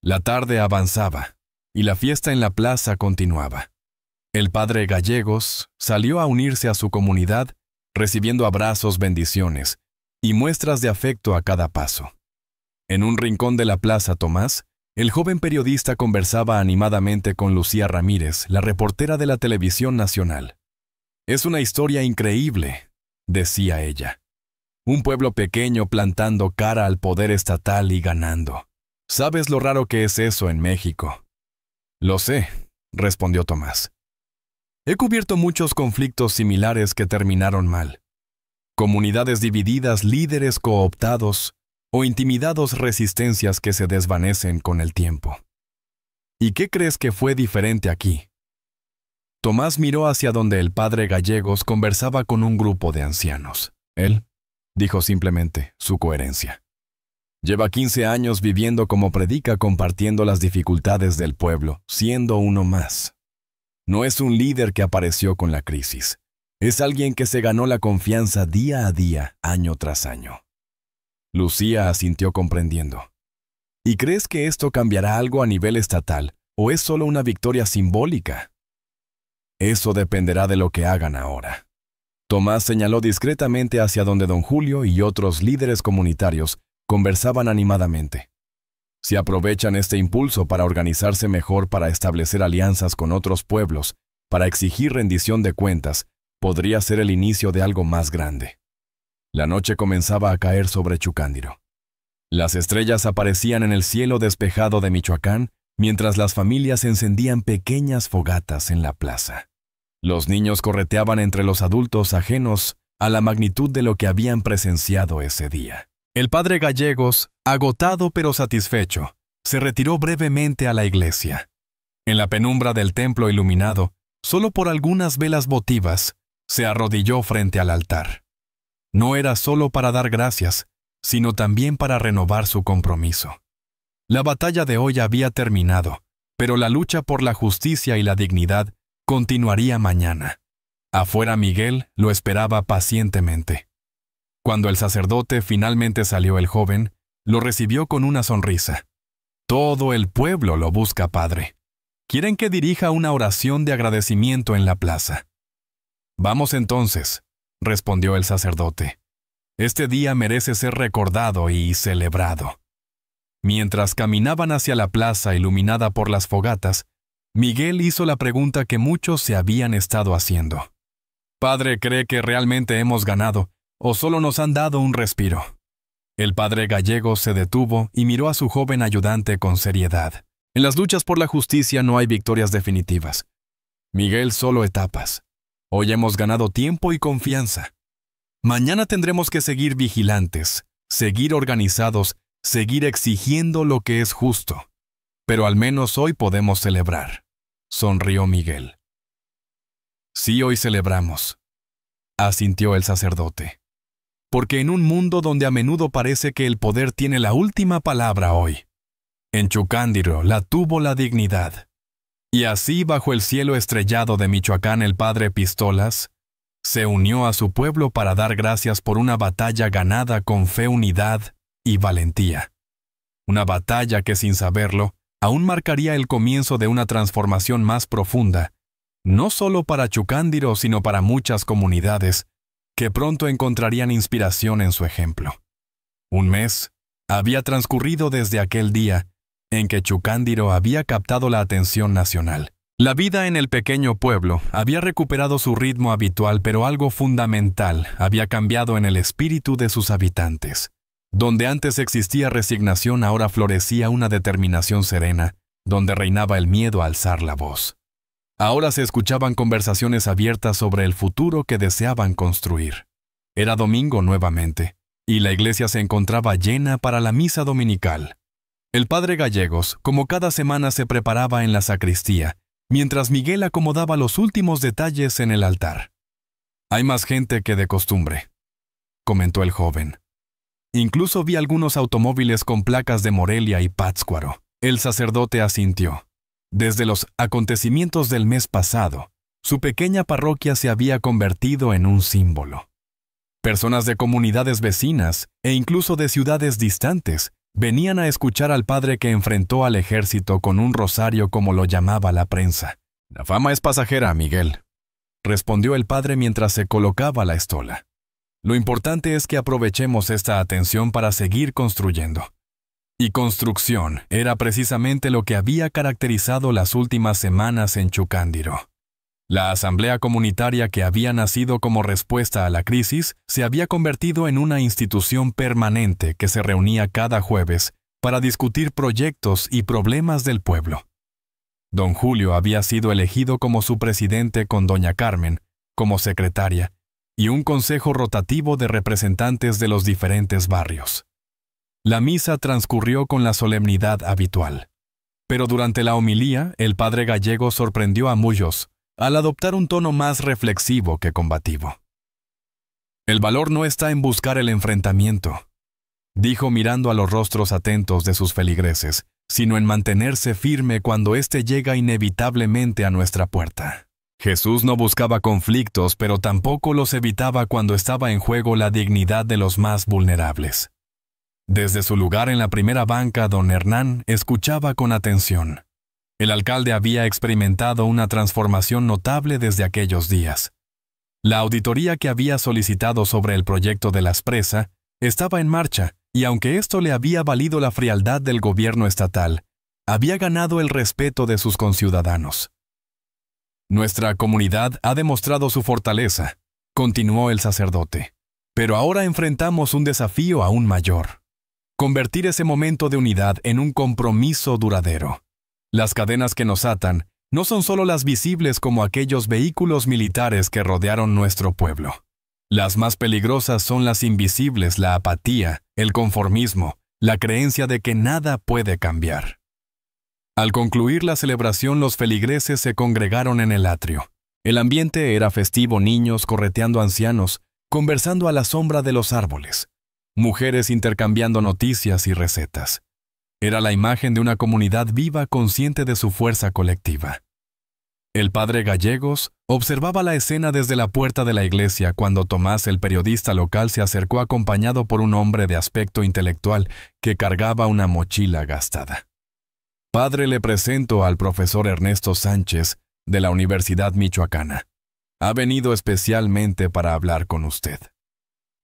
La tarde avanzaba, y la fiesta en la plaza continuaba. El padre Gallegos salió a unirse a su comunidad, recibiendo abrazos, bendiciones y muestras de afecto a cada paso. En un rincón de la Plaza Tomás, el joven periodista conversaba animadamente con Lucía Ramírez, la reportera de la televisión nacional. «Es una historia increíble», decía ella. «Un pueblo pequeño plantando cara al poder estatal y ganando. ¿Sabes lo raro que es eso en México?» «Lo sé», respondió Tomás. «He cubierto muchos conflictos similares que terminaron mal. Comunidades divididas, líderes cooptados o intimidados, resistencias que se desvanecen con el tiempo. ¿Y qué crees que fue diferente aquí?» Tomás miró hacia donde el padre Gallegos conversaba con un grupo de ancianos. Él dijo simplemente su coherencia. Lleva 15 años viviendo como predica, compartiendo las dificultades del pueblo, siendo uno más. No es un líder que apareció con la crisis. Es alguien que se ganó la confianza día a día, año tras año. Lucía asintió comprendiendo. ¿Y crees que esto cambiará algo a nivel estatal, o es solo una victoria simbólica? Eso dependerá de lo que hagan ahora. Tomás señaló discretamente hacia donde don Julio y otros líderes comunitarios conversaban animadamente. Si aprovechan este impulso para organizarse mejor, para establecer alianzas con otros pueblos, para exigir rendición de cuentas, podría ser el inicio de algo más grande. La noche comenzaba a caer sobre Chucándiro. Las estrellas aparecían en el cielo despejado de Michoacán, mientras las familias encendían pequeñas fogatas en la plaza. Los niños correteaban entre los adultos ajenos a la magnitud de lo que habían presenciado ese día. El padre Gallegos, agotado pero satisfecho, se retiró brevemente a la iglesia. En la penumbra del templo iluminado, solo por algunas velas votivas, se arrodilló frente al altar. No era solo para dar gracias, sino también para renovar su compromiso. La batalla de hoy había terminado, pero la lucha por la justicia y la dignidad continuaría mañana. Afuera Miguel lo esperaba pacientemente. Cuando el sacerdote finalmente salió, el joven lo recibió con una sonrisa. «Todo el pueblo lo busca, padre. Quieren que dirija una oración de agradecimiento en la plaza». «Vamos entonces», respondió el sacerdote. Este día merece ser recordado y celebrado. Mientras caminaban hacia la plaza iluminada por las fogatas, Miguel hizo la pregunta que muchos se habían estado haciendo. ¿Padre cree que realmente hemos ganado o solo nos han dado un respiro? El padre gallego se detuvo y miró a su joven ayudante con seriedad. En las luchas por la justicia no hay victorias definitivas. Miguel, solo etapas. Hoy hemos ganado tiempo y confianza. Mañana tendremos que seguir vigilantes, seguir organizados, seguir exigiendo lo que es justo. Pero al menos hoy podemos celebrar, sonrió Miguel. Sí, hoy celebramos, asintió el sacerdote. Porque en un mundo donde a menudo parece que el poder tiene la última palabra hoy, en Chucándiro la tuvo la dignidad. Y así, bajo el cielo estrellado de Michoacán, el padre Pistolas se unió a su pueblo para dar gracias por una batalla ganada con fe, unidad y valentía. Una batalla que, sin saberlo, aún marcaría el comienzo de una transformación más profunda, no solo para Chucándiro, sino para muchas comunidades que pronto encontrarían inspiración en su ejemplo. Un mes había transcurrido desde aquel día en que Chucándiro había captado la atención nacional. La vida en el pequeño pueblo había recuperado su ritmo habitual, pero algo fundamental había cambiado en el espíritu de sus habitantes. Donde antes existía resignación, ahora florecía una determinación serena, donde reinaba el miedo a alzar la voz. Ahora se escuchaban conversaciones abiertas sobre el futuro que deseaban construir. Era domingo nuevamente, y la iglesia se encontraba llena para la misa dominical. El padre Gallegos, como cada semana, se preparaba en la sacristía, mientras Miguel acomodaba los últimos detalles en el altar. «Hay más gente que de costumbre», comentó el joven. «Incluso vi algunos automóviles con placas de Morelia y Pátzcuaro». El sacerdote asintió. Desde los acontecimientos del mes pasado, su pequeña parroquia se había convertido en un símbolo. Personas de comunidades vecinas e incluso de ciudades distantes venían a escuchar al padre que enfrentó al ejército con un rosario, como lo llamaba la prensa. «La fama es pasajera, Miguel», respondió el padre mientras se colocaba la estola. «Lo importante es que aprovechemos esta atención para seguir construyendo». Y construcción era precisamente lo que había caracterizado las últimas semanas en Chucándiro. La asamblea comunitaria, que había nacido como respuesta a la crisis, se había convertido en una institución permanente que se reunía cada jueves para discutir proyectos y problemas del pueblo. Don Julio había sido elegido como su presidente, con doña Carmen como secretaria, y un consejo rotativo de representantes de los diferentes barrios. La misa transcurrió con la solemnidad habitual. Pero durante la homilía, el padre gallego sorprendió a muchos al adoptar un tono más reflexivo que combativo. «El valor no está en buscar el enfrentamiento», dijo mirando a los rostros atentos de sus feligreses, «sino en mantenerse firme cuando éste llega inevitablemente a nuestra puerta». Jesús no buscaba conflictos, pero tampoco los evitaba cuando estaba en juego la dignidad de los más vulnerables. Desde su lugar en la primera banca, don Hernán escuchaba con atención. El alcalde había experimentado una transformación notable desde aquellos días. La auditoría que había solicitado sobre el proyecto de la Expresa estaba en marcha, y aunque esto le había valido la frialdad del gobierno estatal, había ganado el respeto de sus conciudadanos. «Nuestra comunidad ha demostrado su fortaleza», continuó el sacerdote, «pero ahora enfrentamos un desafío aún mayor. Convertir ese momento de unidad en un compromiso duradero. Las cadenas que nos atan no son solo las visibles, como aquellos vehículos militares que rodearon nuestro pueblo. Las más peligrosas son las invisibles: la apatía, el conformismo, la creencia de que nada puede cambiar». Al concluir la celebración, los feligreses se congregaron en el atrio. El ambiente era festivo: niños correteando ancianos, conversando a la sombra de los árboles, mujeres intercambiando noticias y recetas. Era la imagen de una comunidad viva, consciente de su fuerza colectiva. El padre Gallegos observaba la escena desde la puerta de la iglesia cuando Tomás, el periodista local, se acercó acompañado por un hombre de aspecto intelectual que cargaba una mochila gastada. «Padre, le presento al profesor Ernesto Sánchez, de la Universidad Michoacana». Ha venido especialmente para hablar con usted.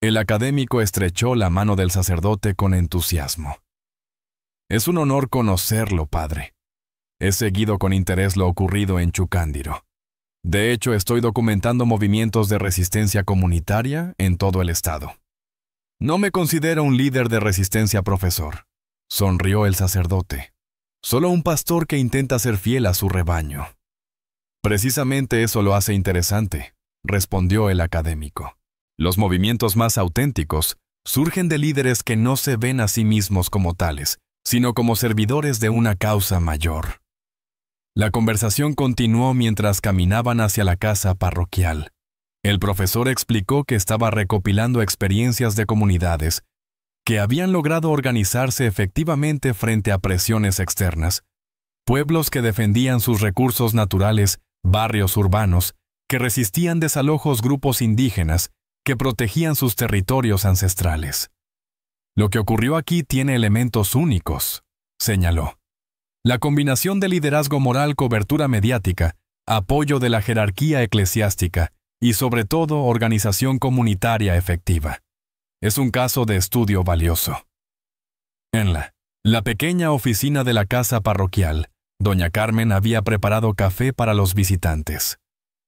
El académico estrechó la mano del sacerdote con entusiasmo. Es un honor conocerlo, padre. He seguido con interés lo ocurrido en Chucándiro. De hecho, estoy documentando movimientos de resistencia comunitaria en todo el estado. No me considero un líder de resistencia, profesor, sonrió el sacerdote. Solo un pastor que intenta ser fiel a su rebaño. Precisamente eso lo hace interesante, respondió el académico. Los movimientos más auténticos surgen de líderes que no se ven a sí mismos como tales, sino como servidores de una causa mayor. La conversación continuó mientras caminaban hacia la casa parroquial. El profesor explicó que estaba recopilando experiencias de comunidades que habían logrado organizarse efectivamente frente a presiones externas, pueblos que defendían sus recursos naturales, barrios urbanos, que resistían desalojos grupos indígenas, que protegían sus territorios ancestrales. Lo que ocurrió aquí tiene elementos únicos, señaló. La combinación de liderazgo moral, cobertura mediática, apoyo de la jerarquía eclesiástica y, sobre todo, organización comunitaria efectiva. Es un caso de estudio valioso. En la pequeña oficina de la casa parroquial, doña Carmen había preparado café para los visitantes.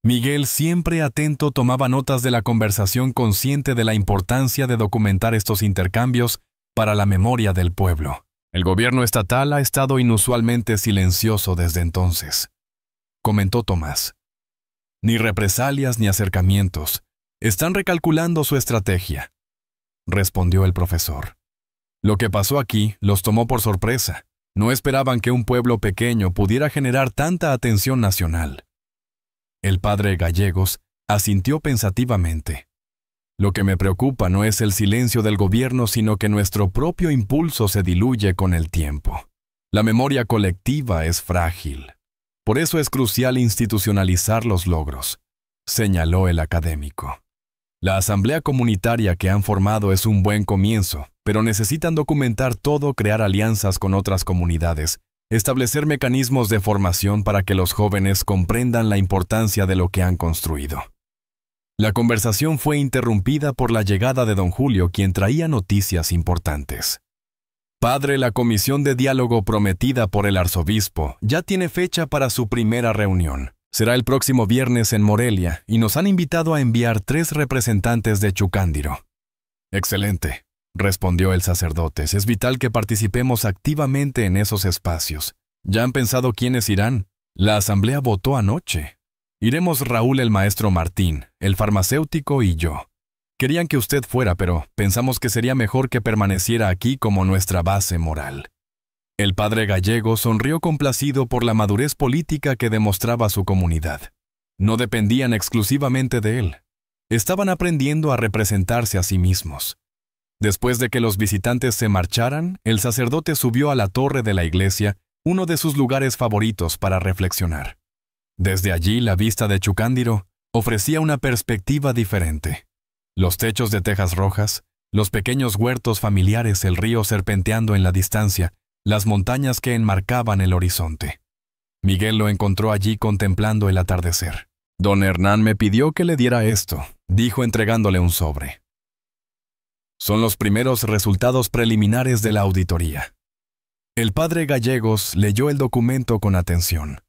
Miguel, siempre atento, tomaba notas de la conversación, consciente de la importancia de documentar estos intercambios para la memoria del pueblo. El gobierno estatal ha estado inusualmente silencioso desde entonces, comentó Tomás. Ni represalias ni acercamientos. Están recalculando su estrategia, respondió el profesor. Lo que pasó aquí los tomó por sorpresa. No esperaban que un pueblo pequeño pudiera generar tanta atención nacional. El padre Gallegos asintió pensativamente. Lo que me preocupa no es el silencio del gobierno, sino que nuestro propio impulso se diluye con el tiempo. La memoria colectiva es frágil. Por eso es crucial institucionalizar los logros, señaló el académico. La asamblea comunitaria que han formado es un buen comienzo, pero necesitan documentar todo, crear alianzas con otras comunidades, establecer mecanismos de formación para que los jóvenes comprendan la importancia de lo que han construido. La conversación fue interrumpida por la llegada de don Julio, quien traía noticias importantes. Padre, la comisión de diálogo prometida por el arzobispo ya tiene fecha para su primera reunión. Será el próximo viernes en Morelia y nos han invitado a enviar 3 representantes de Chucándiro. Excelente, respondió el sacerdote. Es vital que participemos activamente en esos espacios. ¿Ya han pensado quiénes irán? La asamblea votó anoche. Iremos Raúl, el maestro Martín, el farmacéutico y yo. Querían que usted fuera, pero pensamos que sería mejor que permaneciera aquí como nuestra base moral. El padre Gallego sonrió complacido por la madurez política que demostraba su comunidad. No dependían exclusivamente de él. Estaban aprendiendo a representarse a sí mismos. Después de que los visitantes se marcharan, el sacerdote subió a la torre de la iglesia, uno de sus lugares favoritos para reflexionar. Desde allí, la vista de Chucándiro ofrecía una perspectiva diferente. Los techos de tejas rojas, los pequeños huertos familiares, el río serpenteando en la distancia, las montañas que enmarcaban el horizonte. Miguel lo encontró allí contemplando el atardecer. Don Hernán me pidió que le diera esto, dijo entregándole un sobre. Son los primeros resultados preliminares de la auditoría. El padre Gallegos leyó el documento con atención.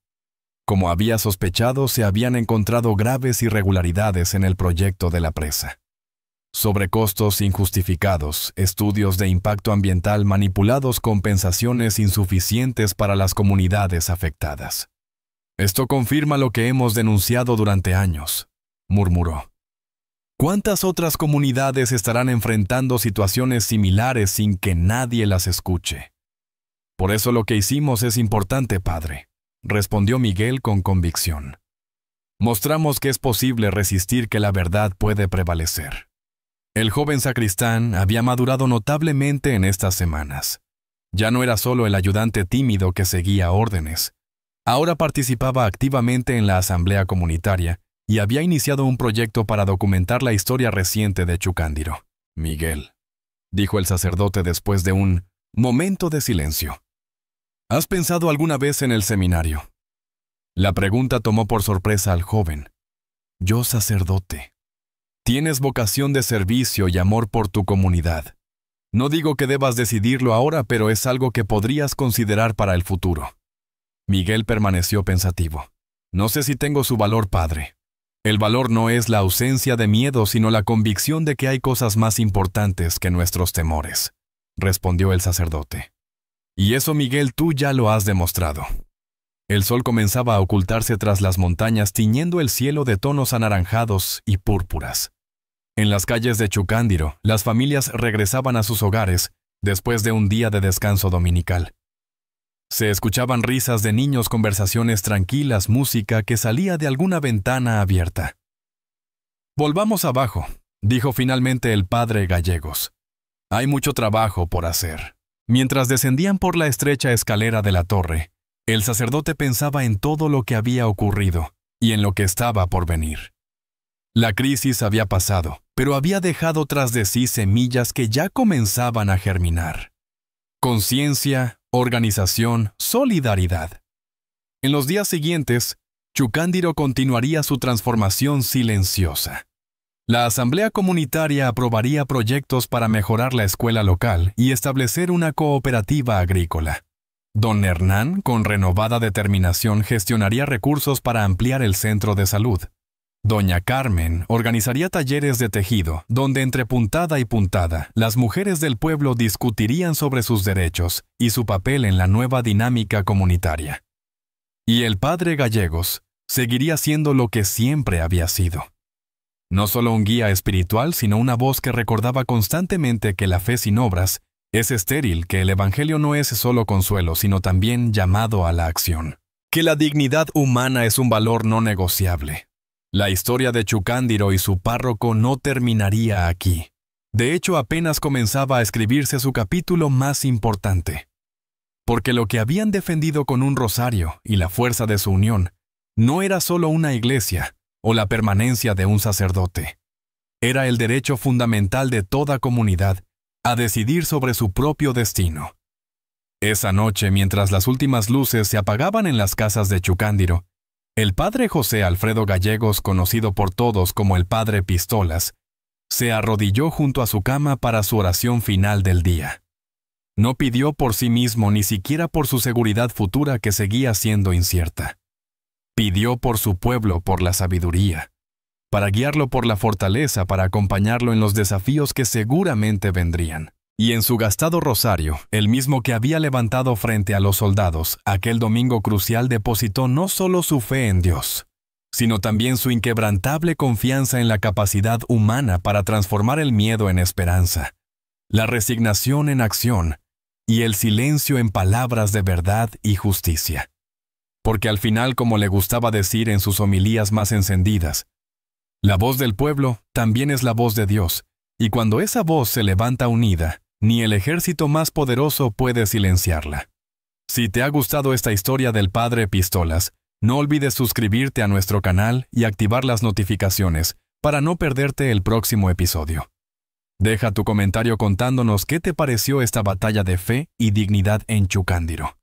Como había sospechado, se habían encontrado graves irregularidades en el proyecto de la presa. Sobrecostos injustificados, estudios de impacto ambiental manipulados, compensaciones insuficientes para las comunidades afectadas. Esto confirma lo que hemos denunciado durante años, murmuró. ¿Cuántas otras comunidades estarán enfrentando situaciones similares sin que nadie las escuche? Por eso lo que hicimos es importante, padre, respondió Miguel con convicción. Mostramos que es posible resistir, que la verdad puede prevalecer. El joven sacristán había madurado notablemente en estas semanas. Ya no era solo el ayudante tímido que seguía órdenes. Ahora participaba activamente en la asamblea comunitaria y había iniciado un proyecto para documentar la historia reciente de Chucándiro. Miguel, dijo el sacerdote después de un momento de silencio. ¿Has pensado alguna vez en el seminario? La pregunta tomó por sorpresa al joven. yo sacerdote. Tienes vocación de servicio y amor por tu comunidad. No digo que debas decidirlo ahora, pero es algo que podrías considerar para el futuro. Miguel permaneció pensativo. No sé si tengo su valor, padre. El valor no es la ausencia de miedo, sino la convicción de que hay cosas más importantes que nuestros temores, respondió el sacerdote. Y eso, Miguel, tú ya lo has demostrado. El sol comenzaba a ocultarse tras las montañas, tiñendo el cielo de tonos anaranjados y púrpuras. En las calles de Chucándiro, las familias regresaban a sus hogares después de un día de descanso dominical. Se escuchaban risas de niños, conversaciones tranquilas, música que salía de alguna ventana abierta. «Volvamos abajo», dijo finalmente el padre Gallegos. «Hay mucho trabajo por hacer». Mientras descendían por la estrecha escalera de la torre, el sacerdote pensaba en todo lo que había ocurrido y en lo que estaba por venir. La crisis había pasado, pero había dejado tras de sí semillas que ya comenzaban a germinar. Conciencia, organización, solidaridad. En los días siguientes, Chucándiro continuaría su transformación silenciosa. La asamblea comunitaria aprobaría proyectos para mejorar la escuela local y establecer una cooperativa agrícola. Don Hernán, con renovada determinación, gestionaría recursos para ampliar el centro de salud. Doña Carmen organizaría talleres de tejido, donde entre puntada y puntada, las mujeres del pueblo discutirían sobre sus derechos y su papel en la nueva dinámica comunitaria. Y el padre Gallegos seguiría siendo lo que siempre había sido. No solo un guía espiritual, sino una voz que recordaba constantemente que la fe sin obras es estéril, que el Evangelio no es solo consuelo, sino también llamado a la acción. Que la dignidad humana es un valor no negociable. La historia de Chucándiro y su párroco no terminaría aquí. De hecho, apenas comenzaba a escribirse su capítulo más importante. Porque lo que habían defendido con un rosario y la fuerza de su unión no era solo una iglesia o la permanencia de un sacerdote. Era el derecho fundamental de toda comunidad a decidir sobre su propio destino. Esa noche, mientras las últimas luces se apagaban en las casas de Chucándiro, el padre José Alfredo Gallegos, conocido por todos como el padre Pistolas, se arrodilló junto a su cama para su oración final del día. No pidió por sí mismo ni siquiera por su seguridad futura que seguía siendo incierta. Pidió por su pueblo, por la sabiduría, para guiarlo por la fortaleza, para acompañarlo en los desafíos que seguramente vendrían. Y en su gastado rosario, el mismo que había levantado frente a los soldados, aquel domingo crucial depositó no solo su fe en Dios, sino también su inquebrantable confianza en la capacidad humana para transformar el miedo en esperanza, la resignación en acción y el silencio en palabras de verdad y justicia. Porque al final, como le gustaba decir en sus homilías más encendidas, la voz del pueblo también es la voz de Dios, y cuando esa voz se levanta unida, ni el ejército más poderoso puede silenciarla. Si te ha gustado esta historia del padre Pistolas, no olvides suscribirte a nuestro canal y activar las notificaciones para no perderte el próximo episodio. Deja tu comentario contándonos qué te pareció esta batalla de fe y dignidad en Chucándiro.